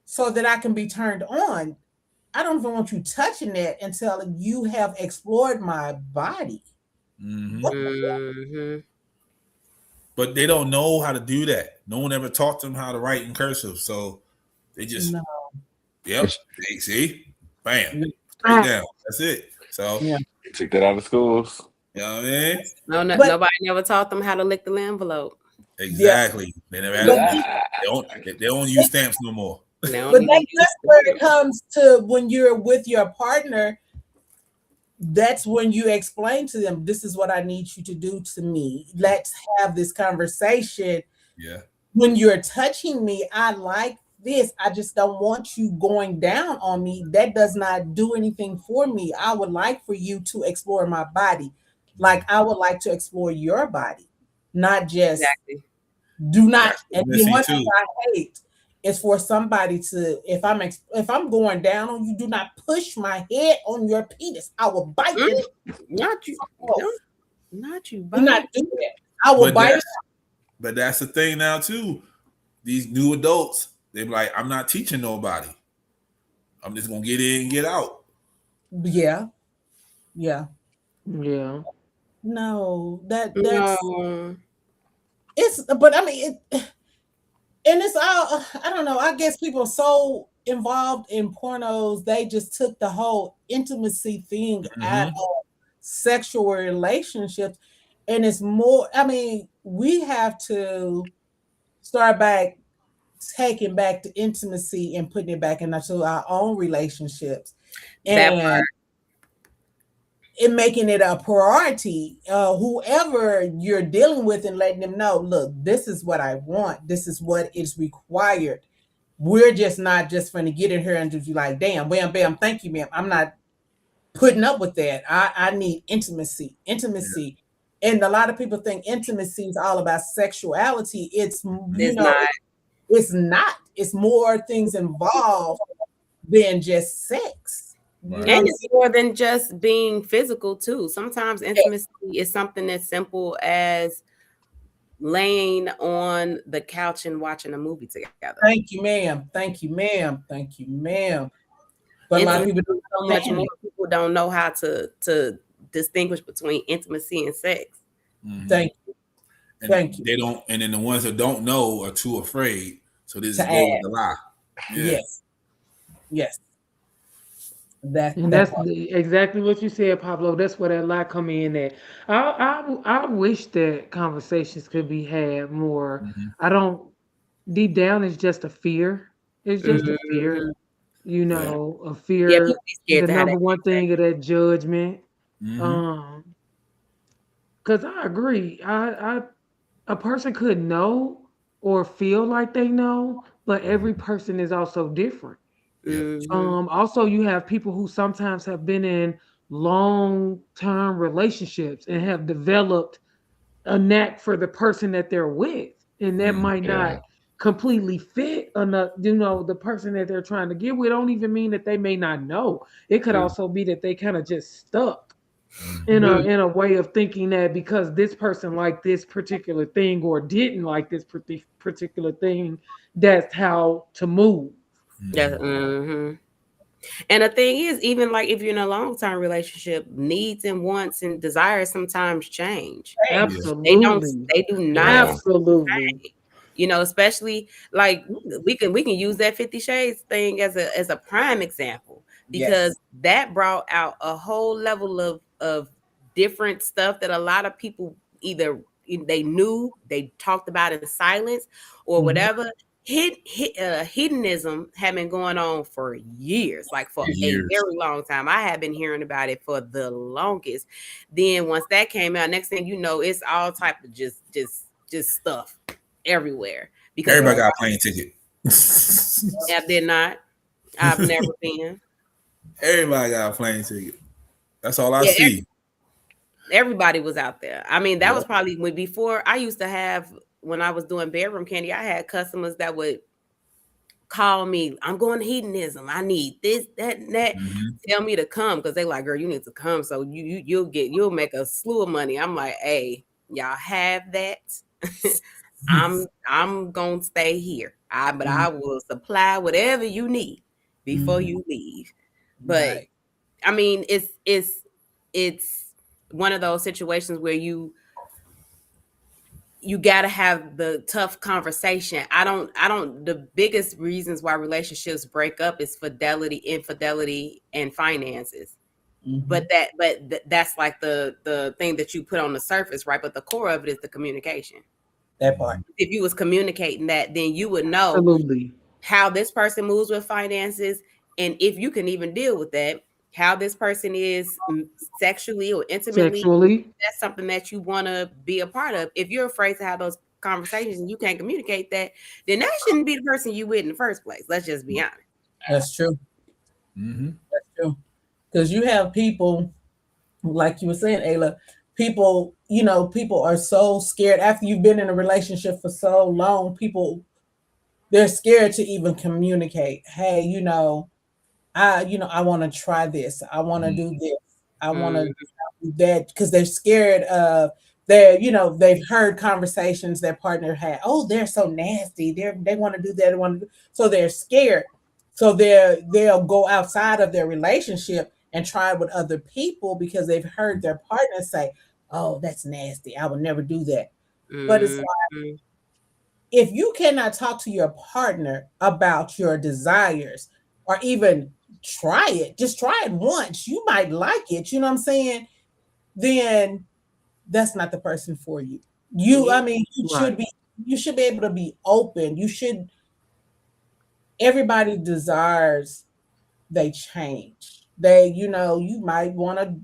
so that I can be turned on. I don't even want you touching that until you have explored my body. Mm-hmm. What the fuck? Mm-hmm. But they don't know how to do that. No one ever taught them how to write in cursive, so they just No. yep. They see, bam, Yeah. straight down. That's it. So Yeah. You took that out of schools. you know what I mean? But Nobody never taught them how to lick the envelope. yeah, Exactly. They never had but to. They don't use stamps no more. They don't but even use that's where it comes to when you're with your partner. That's when you explain to them, this is what I need you to do to me. Let's have this conversation. Yeah. When you're touching me, I like this. I just don't want you going down on me. That does not do anything for me. I would like for you to explore my body. Like I would like to explore your body, not just exactly. do not. That's And what's then missing one thing too. I hate is for somebody to, if I'm going down on you, do not push my head on your penis. I will bite it. Not you. off. No, not you. Do not Bite. do that. I will But bite that, it. but that's the thing now too. These new adults, they be like, I'm not teaching nobody. I'm just gonna get in and get out. Yeah. Yeah. Yeah. No, that's No. it's, but I mean and it's all, I don't know, I guess people are so involved in pornos, they just took the whole intimacy thing out Mm-hmm. of sexual relationships. And it's more, I mean, we have to start back taking back the intimacy and putting it back into our own relationships, That and in making it a priority, whoever you're dealing with, and letting them know, look, this is what I want, this is what is required. We're just not just going to get in here and just be like, damn, bam, bam, thank you, ma'am. I'm not putting up with that. I need intimacy, Yeah. intimacy. And a lot of people think intimacy is all about sexuality. It's, you is know, not. it's not. It's more things involved than just sex. You Right. know what And I'm it's more than just being physical too. Sometimes saying? intimacy is something as simple as laying on the couch and watching a movie together. Thank you, ma'am. Thank you, ma'am. Thank you, ma'am. But a lot of Intimacy people is don't so much understand more. it. People don't know how to distinguish between intimacy and sex. Mm-hmm. Thank you. And Thank you. they don't, and then the ones that don't know are too afraid, so they To just go with add. the lie. Yeah. Yes. Yes. And That that's part. exactly what you said, Pablo. That's where that lie come in at. I wish that conversations could be had more. Mm-hmm. I don't. Deep down, it's just a fear. It's just a fear. Mhm. You Yeah. know, a Yeah, people fear. be The scared to have number that one thing of that judgment. Mm-hmm. Um, because I agree. I a person could know or feel like they know, but every person is also different. Yeah. conversation. Also, you have people who sometimes have been in long-term relationships and have developed a knack for the person that they're with, and that Mm-hmm. might Yeah. not completely fit enough. The person that they're trying to get with don't even mean that they may not know. It could True. also be that they kind of just stuck Mm-hmm. in a Mm. in a way of thinking that because this person liked this particular thing or didn't like this particular thing, that's how to move. Yeah. Mm-hmm. And the thing is, even like if you're in a long term relationship, needs and wants and desires sometimes change. Hey, Yeah. They don't. Absolutely. They do not. Yeah. Absolutely. Especially like we can use that 50 Shades thing as a prime example, yes. because that brought out a whole level of different stuff that a lot of people either they knew, they talked about in silence or Mhm. whatever. Hedonism had been going on for years, like for a Years. very long time. I have been hearing about it for the longest. Then once that came out, next thing you know, it's all type of just stuff everywhere because Everybody of got a plane ticket. I did not. I've never been. Everybody got a plane ticket. That's all I Yeah, see. everybody was out there. I mean, that Yeah. was probably when before I used to have when I was doing bedroom candy. I had customers that would call me. I'm going to hedonism. I need this, that, and that. Mm-hmm. Tell me to come because they like, girl, you need to come. So you'll make a slew of money. I'm like, hey, y'all have that. I'm gonna stay here. But I will supply whatever you need before Mhm. you leave. But Right. I mean, it's one of those situations where you got to have the tough conversation. I don't the biggest reasons why relationships break up is fidelity, infidelity, and finances. Mhm. That's like the thing that you put on the surface, right? But the core of it is the communication. That part. If you was communicating that, then you would know Absolutely. how this person moves with finances, and if you can even deal with that, how this person is sexually or intimately. Sexually. That's something that you want to be a part of. If you're afraid to have those conversations and you can't communicate that, then that shouldn't be the person you with in the first place. Let's just be honest. That's true. Mm-hmm. That's true. Because you have people, like you were saying, Ayla, people are so scared after you've been in a relationship for so long. People they're scared to even communicate. Hey, I want to try this. I want to do this. I want to Mm, do that because they're scared of they've heard conversations their partner had. Oh, they're so nasty. They want to do that. They want to so they're scared. So they'll go outside of their relationship and try with other people because they've heard their partner say, "Oh, that's nasty. I would never do that." But it's mm, mm, if you cannot talk to your partner about your desires or even try it, just try it once, you might like it, you know what I'm saying? Then that's not the person for you. yeah. I mean, Right. you should be able to be open. Everybody desires they change. You might want to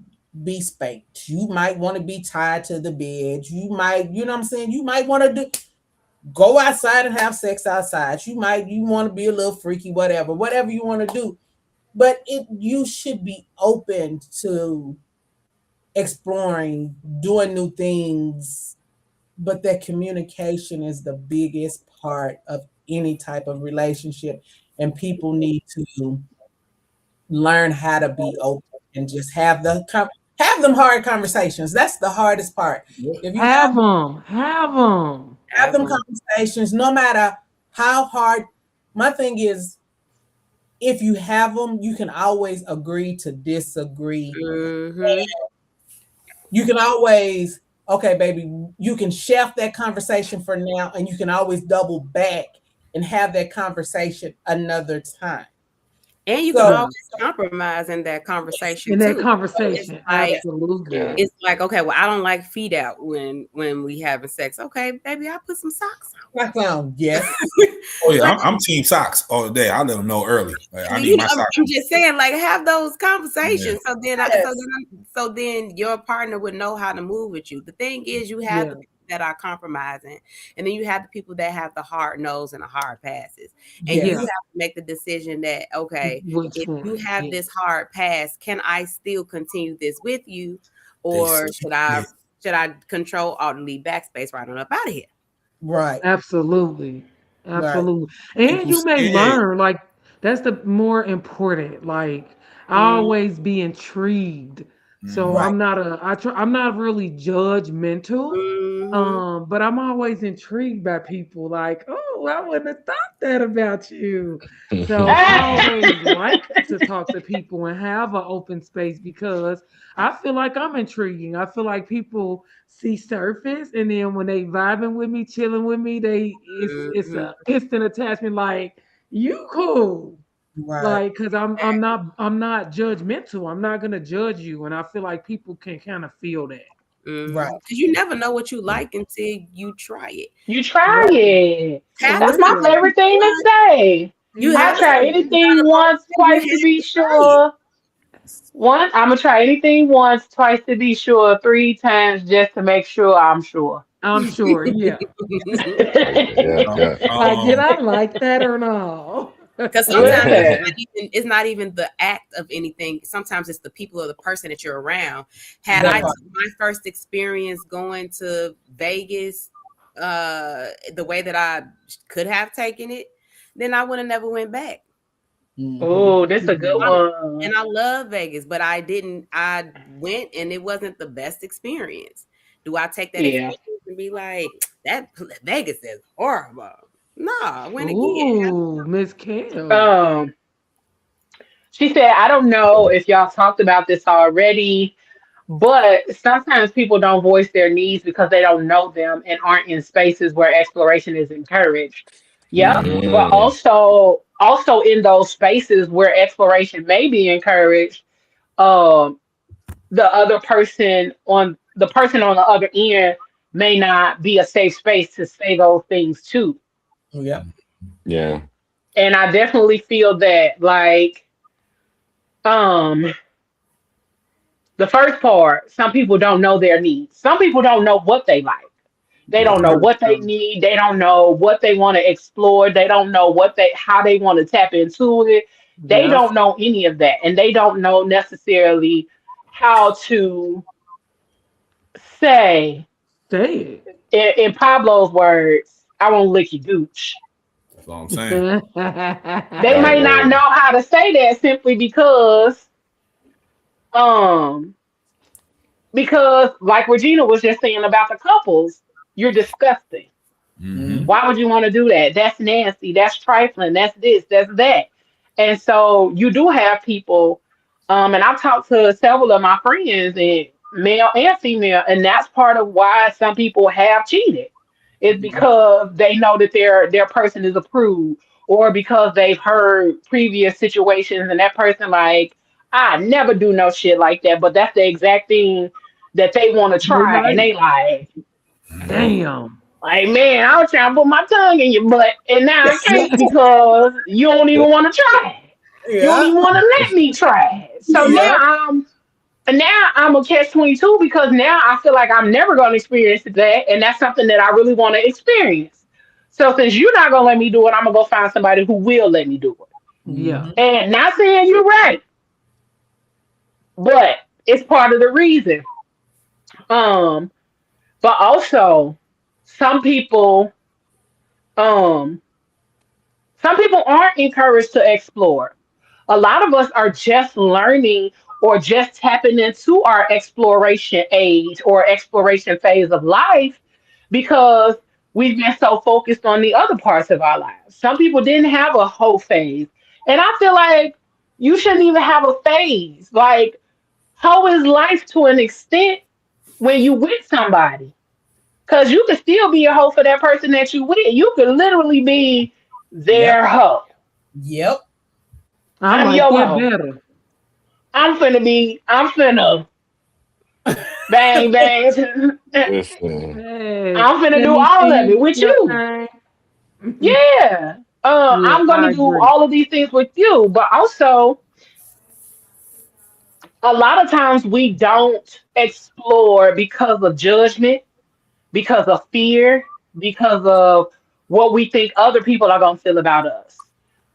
be spanked. You might want to be tied to the bed. You might, you know what I'm saying? You might want to go outside and have sex outside. You want to be a little freaky, whatever you want to do. But you should be open to exploring, doing new things. But that communication is the biggest part of any type of relationship. And people need to learn how to be open and just have them hard conversations. That's the hardest part. If you Have them. Have them. have Have them them. conversations, no matter how hard. My thing is, if you have them, you can always agree to disagree. Mm-hmm. You can always, okay, baby, you can shelf that conversation for now, and you can always double back and have that conversation another time. And you can So, Yeah. always compromise in that conversation In that too. So it's conversation, like Yeah. absolutely. it's like, okay, well, I don't like feet out when we having sex. Okay, baby, I'll put some socks I found yes, on. Oh yeah, Like, I'm team socks all day. I let them know early. Like I need you know, my socks. I'm just saying, like, have those Yeah. conversations. yes, So then your partner would know how to move with you. The thing is, you have Yeah. the people that are compromising, and then you have the people that have the hard nose and the hard passes. And you Yeah. have yes, to make the decision that, okay, Which if you one? have Yeah. this hard pass, can I still continue this with you, They or say yeah. should I control alt delete backspace right on up out of here? right, Absolutely. right, Absolutely. And People you may scared. learn, like, that's the more important. Like, I Mm, always be intrigued. So Mm-hmm. right, I'm not really judgmental. mm-hmm. But I'm always intrigued by people like, oh, I wouldn't have thought that about you. So I always like to talk to people and have an open space because I feel like I'm intriguing. I feel like people see surface and then when they vibing with me, chilling with me, it's Mm-hmm. a instant attachment like you cool. right, Like, cause I'm not judgmental. I'm not gonna judge you. And I feel like people can kind of feel that. right, Because you never know what you like until you try it. You try Right. it. For Half the That's my time, real. favorite thing to say. you I have to try Yeah. you gotta anything go once, you twice have to be to try it. sure. I'm gonna try anything once, twice to be sure, three times just to make sure I'm sure. I'm sure. Yeah. Yeah. Um, Yeah. Like, did um, I like that or no? Because sometimes Yeah. it's not even the act of anything. Sometimes it's the people or the person that you're around. Had that I part, took my first experience going to Vegas the way that I could have taken it, then I would have never went back. hmm Oh, this a good one. And I love Vegas, but I didn't. I went and it wasn't the best experience. Do I take that Yeah. experience and be like, that Vegas is horrible? No, I went again. Ooh, Miss Kale. Um, she said, I don't know if y'all talked about this already, but sometimes people don't voice their needs because they don't know them and aren't in spaces where exploration is encouraged. Yep. hmm But Mm. also in those spaces where exploration may be encouraged, um, the person on the other end may not be a safe space to say those things too. yep, Yeah. And I definitely feel that like um the first part, some people don't know their needs. Some people don't know what they like. They Yeah. don't know For what they sure. need. They don't know what they want to explore. They don't know how they want to tap into it. They Yep. don't know any of that. And they don't know necessarily how to say, Say it. in Pablo's words, I won't lick your gooch. That's all I'm saying. They Right, may not right. know how to say that simply um because like Regina was just saying about the couples, you're disgusting. Mm-hmm. Mhm. Why would you want to do that? That's nasty. That's trifling. That's this. That's that. And so you do have people, and I've talked to several of my friends, and male and female, and that's part of why some people have cheated. Is because they know that their person is approved, or because they've heard previous situations, and that person like, I never do no shit like that, but that's the exact thing that they want to They try, and like, they damn. like, man, I was trying to put my tongue in your butt, and now I can't because you don't even want to try it. You don't Yeah. even want to let me try it. So Yeah. now I'm a catch 22 because now I feel like I'm never going to experience that, and that's something that I really want to experience. So since you're not going to let me do it, I'm gonna go find somebody who will let me do Yeah. Mhm. it. And not saying you're right, but it's part of the reason. Um, but also some people um some people aren't encouraged to explore. A lot of us are just learning or just tapping into our exploration age or exploration phase of life because we've been so focused on the other parts of our lives. Some people didn't have a whole phase. And I feel like you shouldn't even have a phase. Like, how is life to an extent when you with somebody? Because you could still be a hoe for that person that you with. You could literally be Yep. their hoe. Yep. I I'm like your that hoe. better. I'm finna bang bang. Listen. Hey, I'm finna let do me see all of you it with do your you. thing. Yeah. Yeah, I'm I gonna do agree. all of these things with you. But also, a lot of times we don't explore because of judgment, because of fear, because of what we think other people are going to feel about us,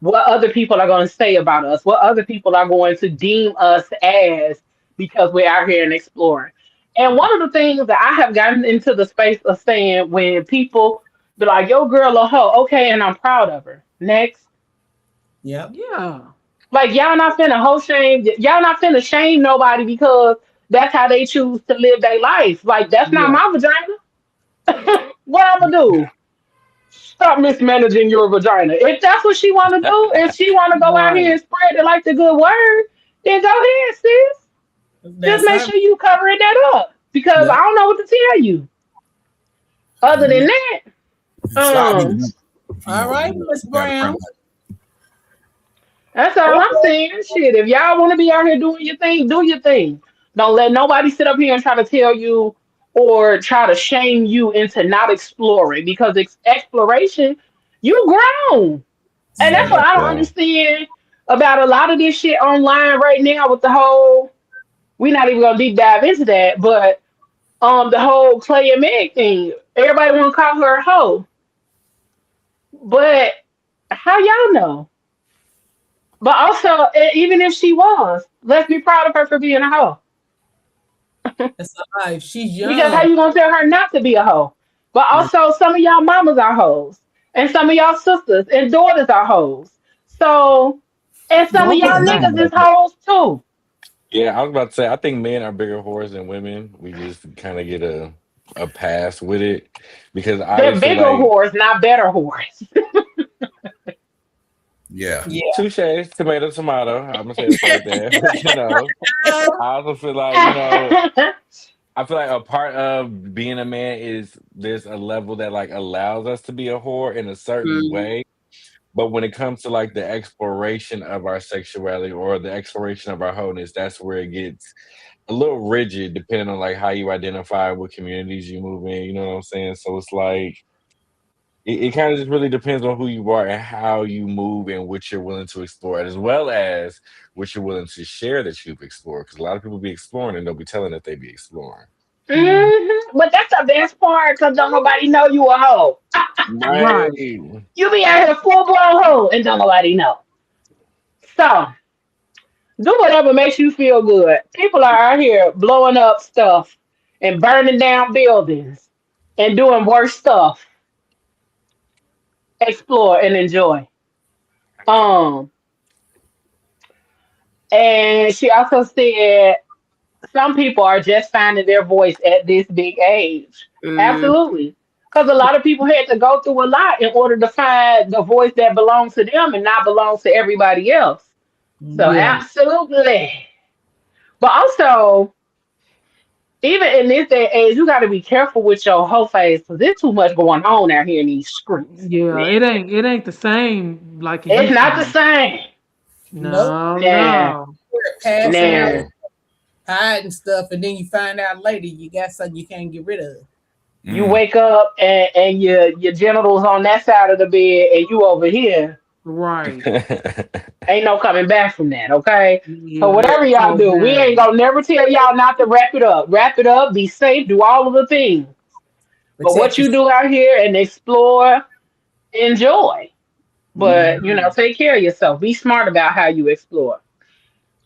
what other people are going to say about us, what other people are going to deem us as because we're out here and exploring. And one of the things that I have gotten into the space of saying when people be like, yo, girl, a hoe, okay, and I'm proud of her. Next. Yep. Yeah. Like, y'all not finna hoe shame, y'all not finna shame nobody because that's how they choose to live their life. Like, that's not Yeah. my vagina. What I'm gonna do? Stop mismanaging your vagina. If that's what she want to do, if she want to go out here Right. and spread it like the good word, then go ahead, sis. Just That's make her. sure you covering that up because I Yep. don't know what to tell you. Other than Mhm. that, Slide me the um, number if you All know right, you Miss got a Brown. friend. that's all I'm saying. Shit, if y'all want to be out here doing your thing, do your thing. Don't let nobody sit up here and try to tell you or try to shame you into not exploring because exploration, you grown. And that's what Yeah. I don't Exactly. understand about a lot of this shit online right now with the whole we're not even gonna deep dive into that, but the whole Clay and Meg thing. Everybody wanna call her a hoe. But how y'all know? But also, even if she was, let's be proud of her for being a hoe. That's her life. She's Because how young. you gonna tell her not to be a hoe? But That's also some of y'all mamas are hoes. And some of y'all sisters and daughters are hoes. So and some of don't y'all put her niggas is like that. hoes too. Yeah, I was about to say I think men are bigger whores than women. We just kind of get a pass with it because They're obviously, bigger like, whores, not better whores. Yeah. Yeah. touche, tomato, tomato. I'm gonna say it like that. But I also feel like I feel like a part of being a man is there's a level that like allows us to be a whore in a certain Mhm. way. But when it comes to like the exploration of our sexuality or the exploration of our wholeness, that's where it gets a little rigid depending on like how you identify, what communities you move in, you know what I'm saying? So it's like it kind of just really depends on who you are and how you move and what you're willing to explore, as well as what you're willing to share that you've explored. Because a lot of people be exploring and they'll be telling that they be exploring. Mm. But that's the best part because don't nobody know you a hoe. Right. Right. You be out here full blown hoe and don't nobody know. So do whatever makes you feel good. People are out here blowing up stuff and burning down buildings and doing worse stuff explore, and enjoy. Um, and she also said some people are just finding their voice at this big age. Mm, Absolutely. Because a lot of people had to go through a lot in order to find the voice that belongs to them and not belongs to everybody else. So, Mhm. Yeah. absolutely. But also, even in this day and age, you got to be careful with your whole face because there's too much going on out here in these streets. Yeah. Man, It ain't the same like it it's used to not the be. same. Nope. No, Nah, no. Passing out, nah. true. hiding stuff, and then you find out later you got something you can't get rid of. You Mm. wake up and your genitals on that side of the bed and you over here. Right. Ain't no coming back from that, okay? So Yeah, whatever that's y'all so do, we ain't bad. gonna never tell y'all not to wrap it up. Wrap it up, be safe, do all of the things. But what Protect you yourself. do out here and explore, enjoy. But take care of yourself. Be smart about how you explore.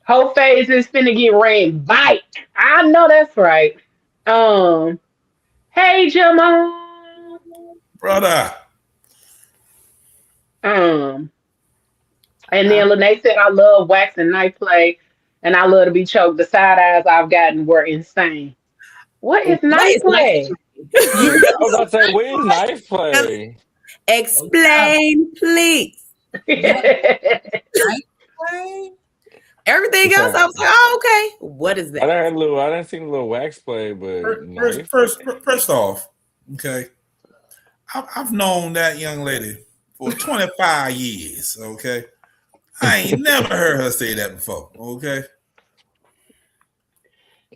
Whole phase is finna get rain bite. I know that's right. Um, hey Jamal. Brother. Um, and I, then Lene said, I love wax and knife play, and I love to be choked. The side eyes I've gotten were insane. What is what knife is nice? play? You I was about to say, where's knife play? oh, yeah, Explain, please. you have night play. Everything It's else, I like was like, oh, okay. What is I that? done had a little, I didn't see a little wax play, but knife play. First off, okay, I've known that young lady for 25 years. Okay, I ain't never heard her say that before. Okay,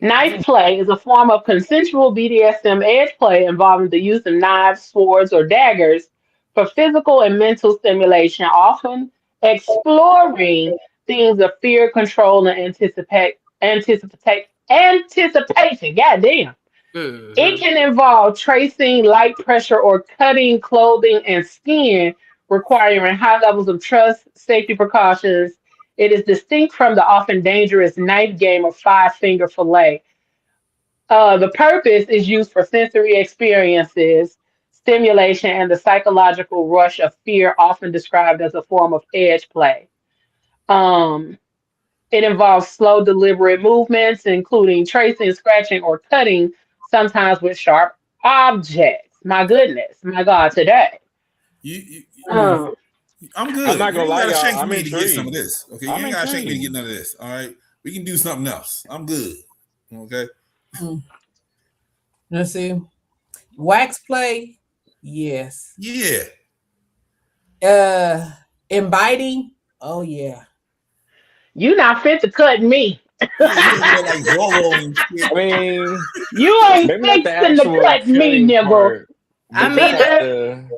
Knife play is a form of consensual BDSM edge play involving the use of knives, swords, or daggers for physical and mental stimulation, often exploring themes of fear, control, and anticipation. Goddamn. It Mm-hmm. can involve tracing, light pressure, or cutting clothing and skin, requiring high levels of trust, safety precautions. It is distinct from the often dangerous knife game of five finger fillet. The purpose is used for sensory experiences, stimulation, and the psychological rush of fear, often described as a form of edge play. Um, it involves slow, deliberate movements, including tracing, scratching, or cutting, sometimes with sharp objects. My goodness, my God, today. you, you, Mm. Um, I'm I'm good. not You gonna ain't lie, got to y'all. shake I'm me to get some of intrigued. this. Okay, you I'm ain't got to shake me to get intrigued. none of this. All right, we can do something else. I'm good. Okay. Mm. Let's see. Wax play, yes. Yeah. Uh, Inviting, oh yeah. you not fit to cut me. Yeah, you over there like Zorro and I shit. mean, You ain't maybe not the fixing to actual cut me, cutting nigga. part, I but just mean, like the.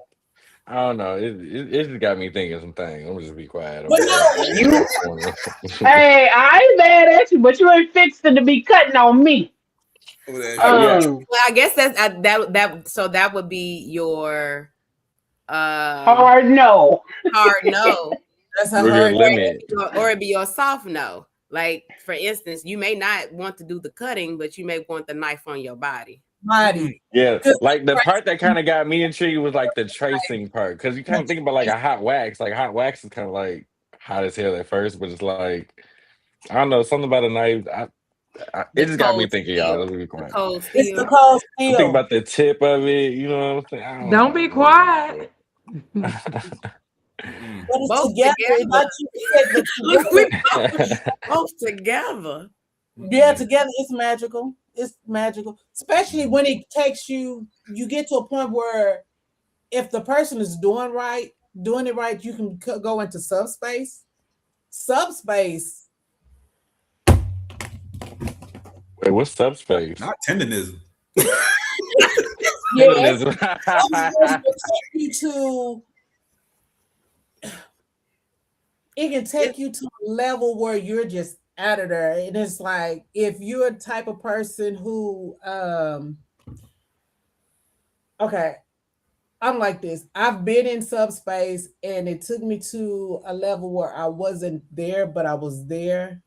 I don't know. It just got me thinking some things. I'm gonna just be quiet. I'm But gonna no, sit in You, my corner. hey, I ain't mad at you, but you ain't fixing to be cutting on me. Over there. Yeah, well, I guess that's that. So that would be your Hard no. hard no, that's a we're gonna hard. limit. or it be your soft no. Like for instance, you may not want to do the cutting, but you may want the knife on your body. Body. Yeah, 'Cause like the part that kind of got me intrigued was like the tracing part, because you kind of think about like a hot wax. Like hot wax is kind of like hot as hell at first, but it's like I don't know something about a knife. It The just got me cold thinking, y'all. steel, Let me be the quiet. cold it's the steel. cold I'm thinking steel. about the tip of it. You know what I'm saying? I don't Don't be quiet. Mm-mm. But it's Both together. It's together. not you said the Look, we together. both together. Yeah, Mm-mm. together it's magical. It's magical. Especially when it takes you, you get to a point where if the person is doing it right, you can go into subspace. Subspace. Wait, what's subspace? Not tendonism. Yes. Feminism. Subspace will take you to, it can It's, take you to a level where you're just out of there. And it's like if you're a type of person who okay, I'm like this. I've been in subspace and it took me to a level where I wasn't there, but I was there.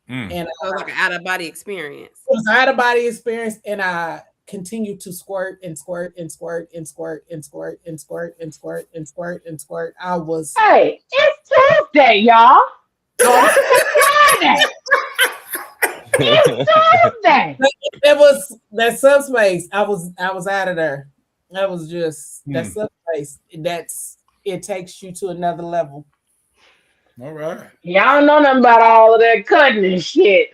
Mm. And so it's like an out of body experience. it was out of body experience and I continue to squirt and squirt and squirt and squirt and squirt and squirt and squirt and squirt and squirt. I was Hey, it's Tuesday, y'all. It's Friday. It's Tuesday. it was that subspace. I was out of there. That was just that subspace. It takes you to another level. All right. Y'all don't know nothing about all of that cutting and shit.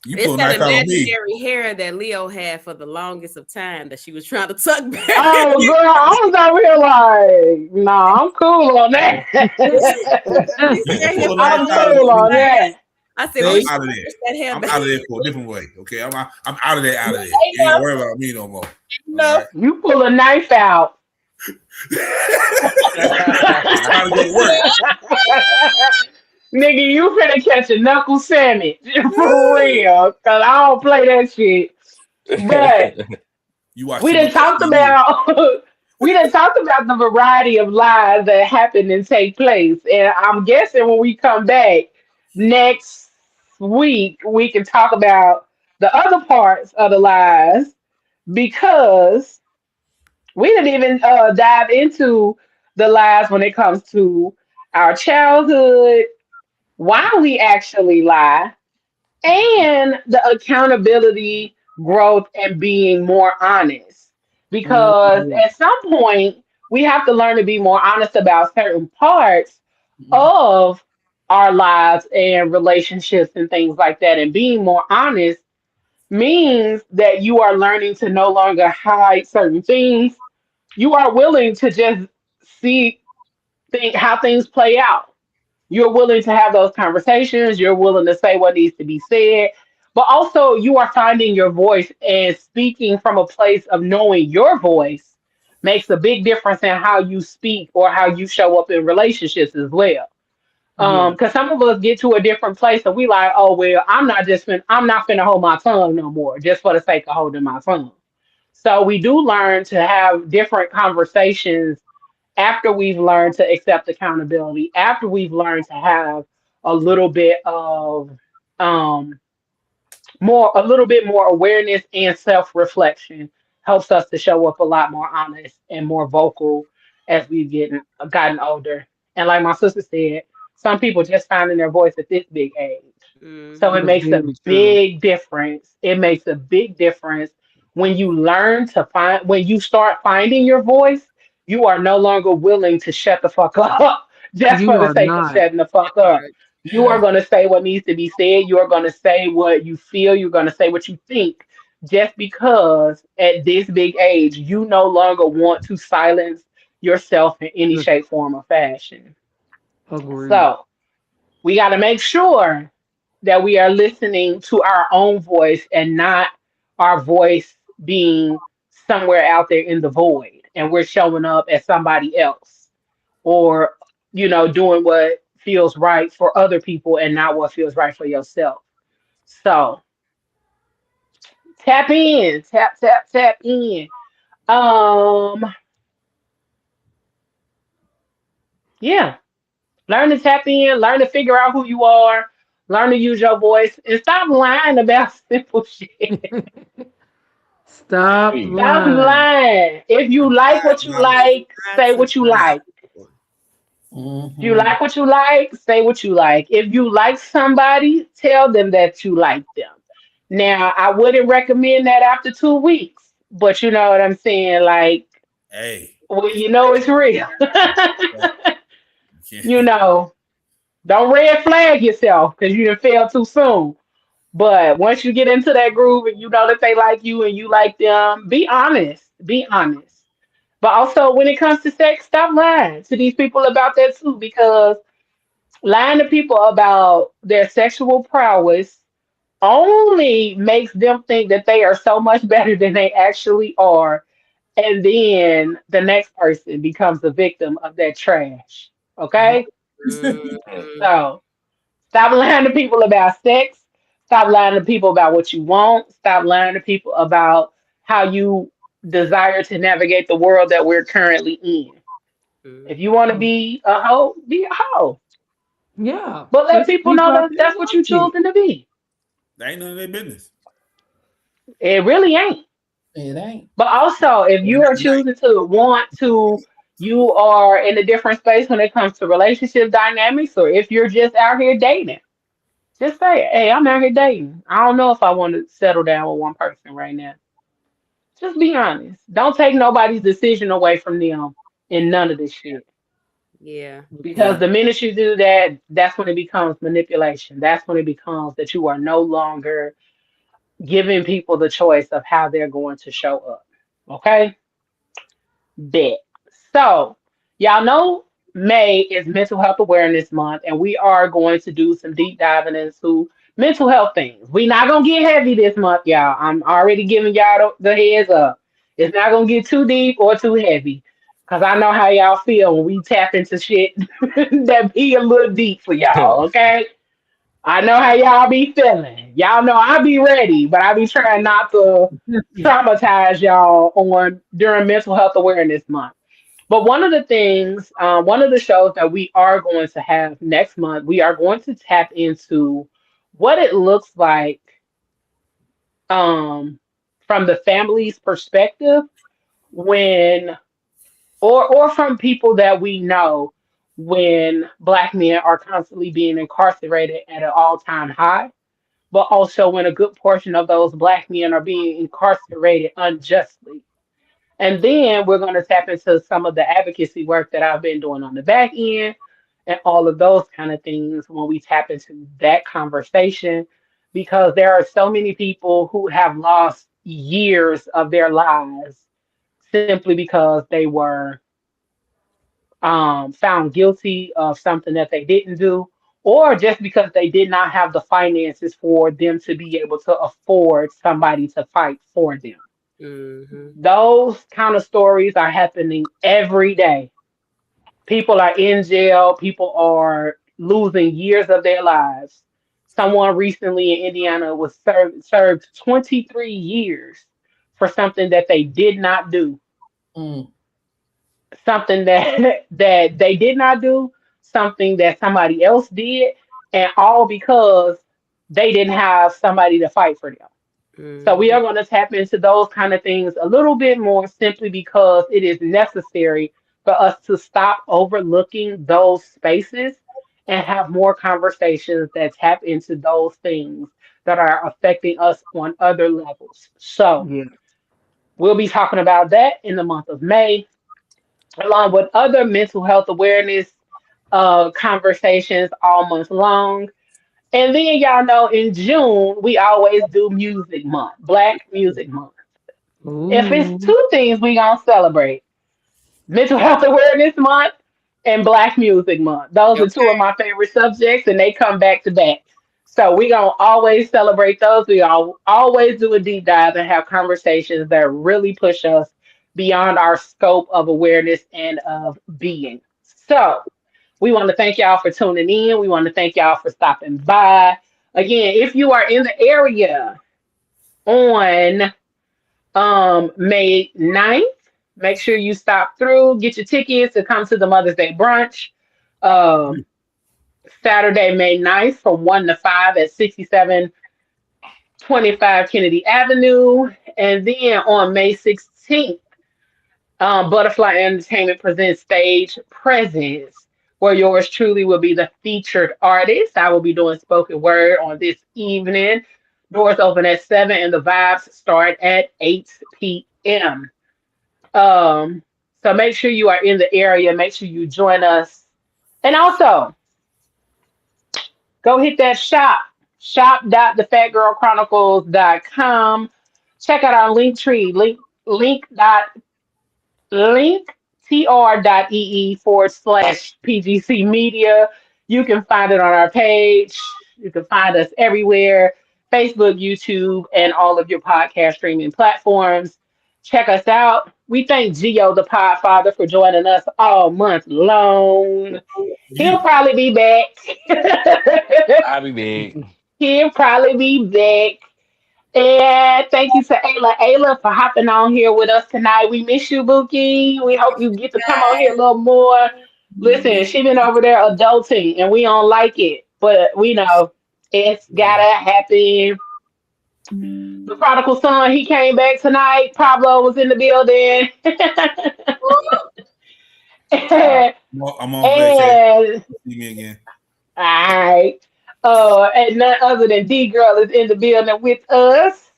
You It's pull a that knife out on me. imaginary hair that Leo had for the longest of time that she was trying to tuck back. Oh, girl, I was over here like, nah, I'm cool on that. You pull a I'm knife out cool on on me. that. I said, I'm we See? out of should there. push that hair I'm back. out of there for a different way. Okay, I'm out of there. Out of there. Hey, You ain't worry about me no more. no. All right. You pull a knife out. It's time to go to work. Nigga, you finna catch a knuckle sandwich. For real. Cause I don't play that shit. But You watch we too done much talked SVU. about we done talked about the variety of lies that happen and take place. And I'm guessing when we come back next week, we can talk about the other parts of the lies because we didn't even dive into the lies when it comes to our childhood, why we actually lie, and the accountability, growth, and being more honest. Because Mhm. at some point, we have to learn to be more honest about certain parts of our lives and relationships and things like that. And being more honest means that you are learning to no longer hide certain things. You are willing to just see how things play out. You're willing to have those conversations. You're willing to say what needs to be said. But also, you are finding your voice and speaking from a place of knowing your voice makes a big difference in how you speak or how you show up in relationships as well. Yeah. Because some of us get to a different place and we like, oh well, I'm not finna hold my tongue no more, just for the sake of holding my tongue. So we do learn to have different conversations after we've learned to accept accountability, after we've learned to have a little bit of um a little bit more awareness and self-reflection helps us to show up a lot more honest and more vocal as we've gotten older. And like my sister said, some people just finding their voice at this big age. So it Mhm. That's makes a very true. big difference. It makes a big difference when you learn to when you start finding your voice, you are no longer willing to shut the fuck up just You for the are sake of not. shutting the fuck up. Part. You are going to say what needs to be said. You are going to say what you feel. You're going to say what you think just because at this big age, you no longer want to silence yourself in any Just shape, form, or fashion. agreed. So we got to make sure that we are listening to our own voice and not our voice being somewhere out there in the void and we're showing up as somebody else or doing what feels right for other people and not what feels right for yourself. So tap in, tap in. um yeah, learn to tap in, learn to figure out who you are, learn to use your voice and stop lying about simple shit. Stop Hey, Stop lying. lying. If you like what you like, Not say to what you like. If you Mhm. like what you like, say what you like. If you like somebody, tell them that you like them. Now, I wouldn't recommend that after 2 weeks, but you know what I'm saying? Like, Hey, well, you know it's real. yeah. you know, don't red flag yourself because you didn't fail too soon. But once you get into that groove and you know that they like you and you like them, be honest. Be honest. But also, when it comes to sex, stop lying to these people about that too, because lying to people about their sexual prowess only makes them think that they are so much better than they actually are. And then the next person becomes the victim of that trash. Okay? Mhm. So stop lying to people about sex. Stop lying to people about what you want. Stop lying to people about how you desire to navigate the world that we're currently in. If you want to be a hoe, be a hoe. Yeah. But let Just people speak know like that you that's what you're like it. choosing to be. That ain't none of their business. It really ain't. It ain't. But also, if you are choosing to want to, you are in a different space when it comes to relationship dynamics, or if you're just out here dating, just say, hey, I'm out here dating. I don't know if I want to settle down with one person right now. Just be honest. Don't take nobody's decision away from them in none of this shit. Yeah. Because Okay. the minute you do that, that's when it becomes manipulation. That's when it becomes that you are no longer giving people the choice of how they're going to show up. Okay? Bet. So, y'all know May is Mental Health Awareness Month, and we are going to do some deep diving into mental health things. We not gonna get heavy this month, y'all. I'm already giving y'all the heads up. It's not gonna get too deep or too heavy, cause I know how y'all feel when we tap into shit that be a little deep for y'all. Okay, I know how y'all be feeling. Y'all know I be ready, but I be trying not to traumatize y'all on during Mental Health Awareness Month. But one of the things, one of the shows that we are going to have next month, we are going to tap into what it looks like um, from the family's perspective when, or from people that we know when Black men are constantly being incarcerated at an all-time high, but also when a good portion of those Black men are being incarcerated unjustly. And then we're going to tap into some of the advocacy work that I've been doing on the back end and all of those kind of things when we tap into that conversation, because there are so many people who have lost years of their lives simply because they were found guilty of something that they didn't do, or just because they did not have the finances for them to be able to afford somebody to fight for them. Mm-hmm. Those kind of stories are happening every day. People are in jail, people are losing years of their lives. Someone recently in Indiana was served 23 years for something that they did not do, Mm. something that that they did not do, something that somebody else did, and all because they didn't have somebody to fight for them. So we Mm-hmm. are going to tap into those kind of things a little bit more simply because it is necessary for us to stop overlooking those spaces and have more conversations that tap into those things that are affecting us on other levels. So Yeah. we'll be talking about that in the month of May, along with other mental health awareness conversations all month long. And then y'all know in June we always do Music Month, Black Music Month. If it's Ooh. two things we gonna celebrate, Mental Health Awareness Month and Black Music Month. Those are two of Okay. my favorite subjects, and they come back to back. So we gonna always celebrate those. We all always do a deep dive and have conversations that really push us beyond our scope of awareness and of being. So we want to thank y'all for tuning in. We want to thank y'all for stopping by. Again, if you are in the area on May 9th, make sure you stop through, get your tickets to come to the Mother's Day brunch. Um, Saturday, May 9th from 1 to 5 at 6725 Kennedy Avenue. And then on May 16th, Butterfly Entertainment presents Stage Presence, where yours truly will be the featured artist. I will be doing spoken word on this evening. Doors open at 7 and the vibes start at 8 p.m. Um, so make sure you are in the area. Make sure you join us. And also, go hit that shop.thefatgirlchronicles.com. Check out our link tree, linktr.ee/PGC media. You can find it on our page. You can find us everywhere: Facebook, YouTube, and all of your podcast streaming platforms. Check us out. We thank Geo, the Podfather, for joining us all month long. He'll Yeah. probably be back. I'll be big. He'll probably be back. And thank you to Ayla. Ayla for hopping on here with us tonight. We miss you, Bookie. We hope you get to come on here a little more. Listen, she been over there adulting and we don't like it. But we know it's gotta happen. The prodigal son, he came back tonight. Pablo was in the building. All and, right. I'm on vacation. and See me again. all right. And none other than D Girl is in the building with us.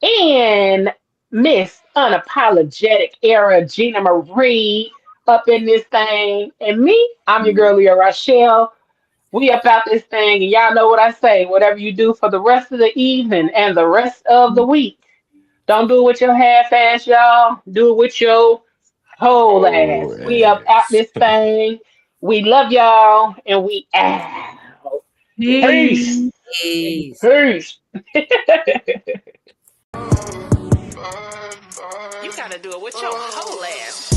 And Miss Unapologetic Era Gina Marie up in this thing. And me, I'm your girl Leah Rochelle. We up out this thing, and y'all know what I say. Whatever you do for the rest of the evening and the rest of the week, don't do it with your half ass, y'all. Do it with your whole Oh, ass. We up out ass. this thing. We love y'all, and we out. Peace. Peace. Peace. Peace. You gotta do it with your whole ass.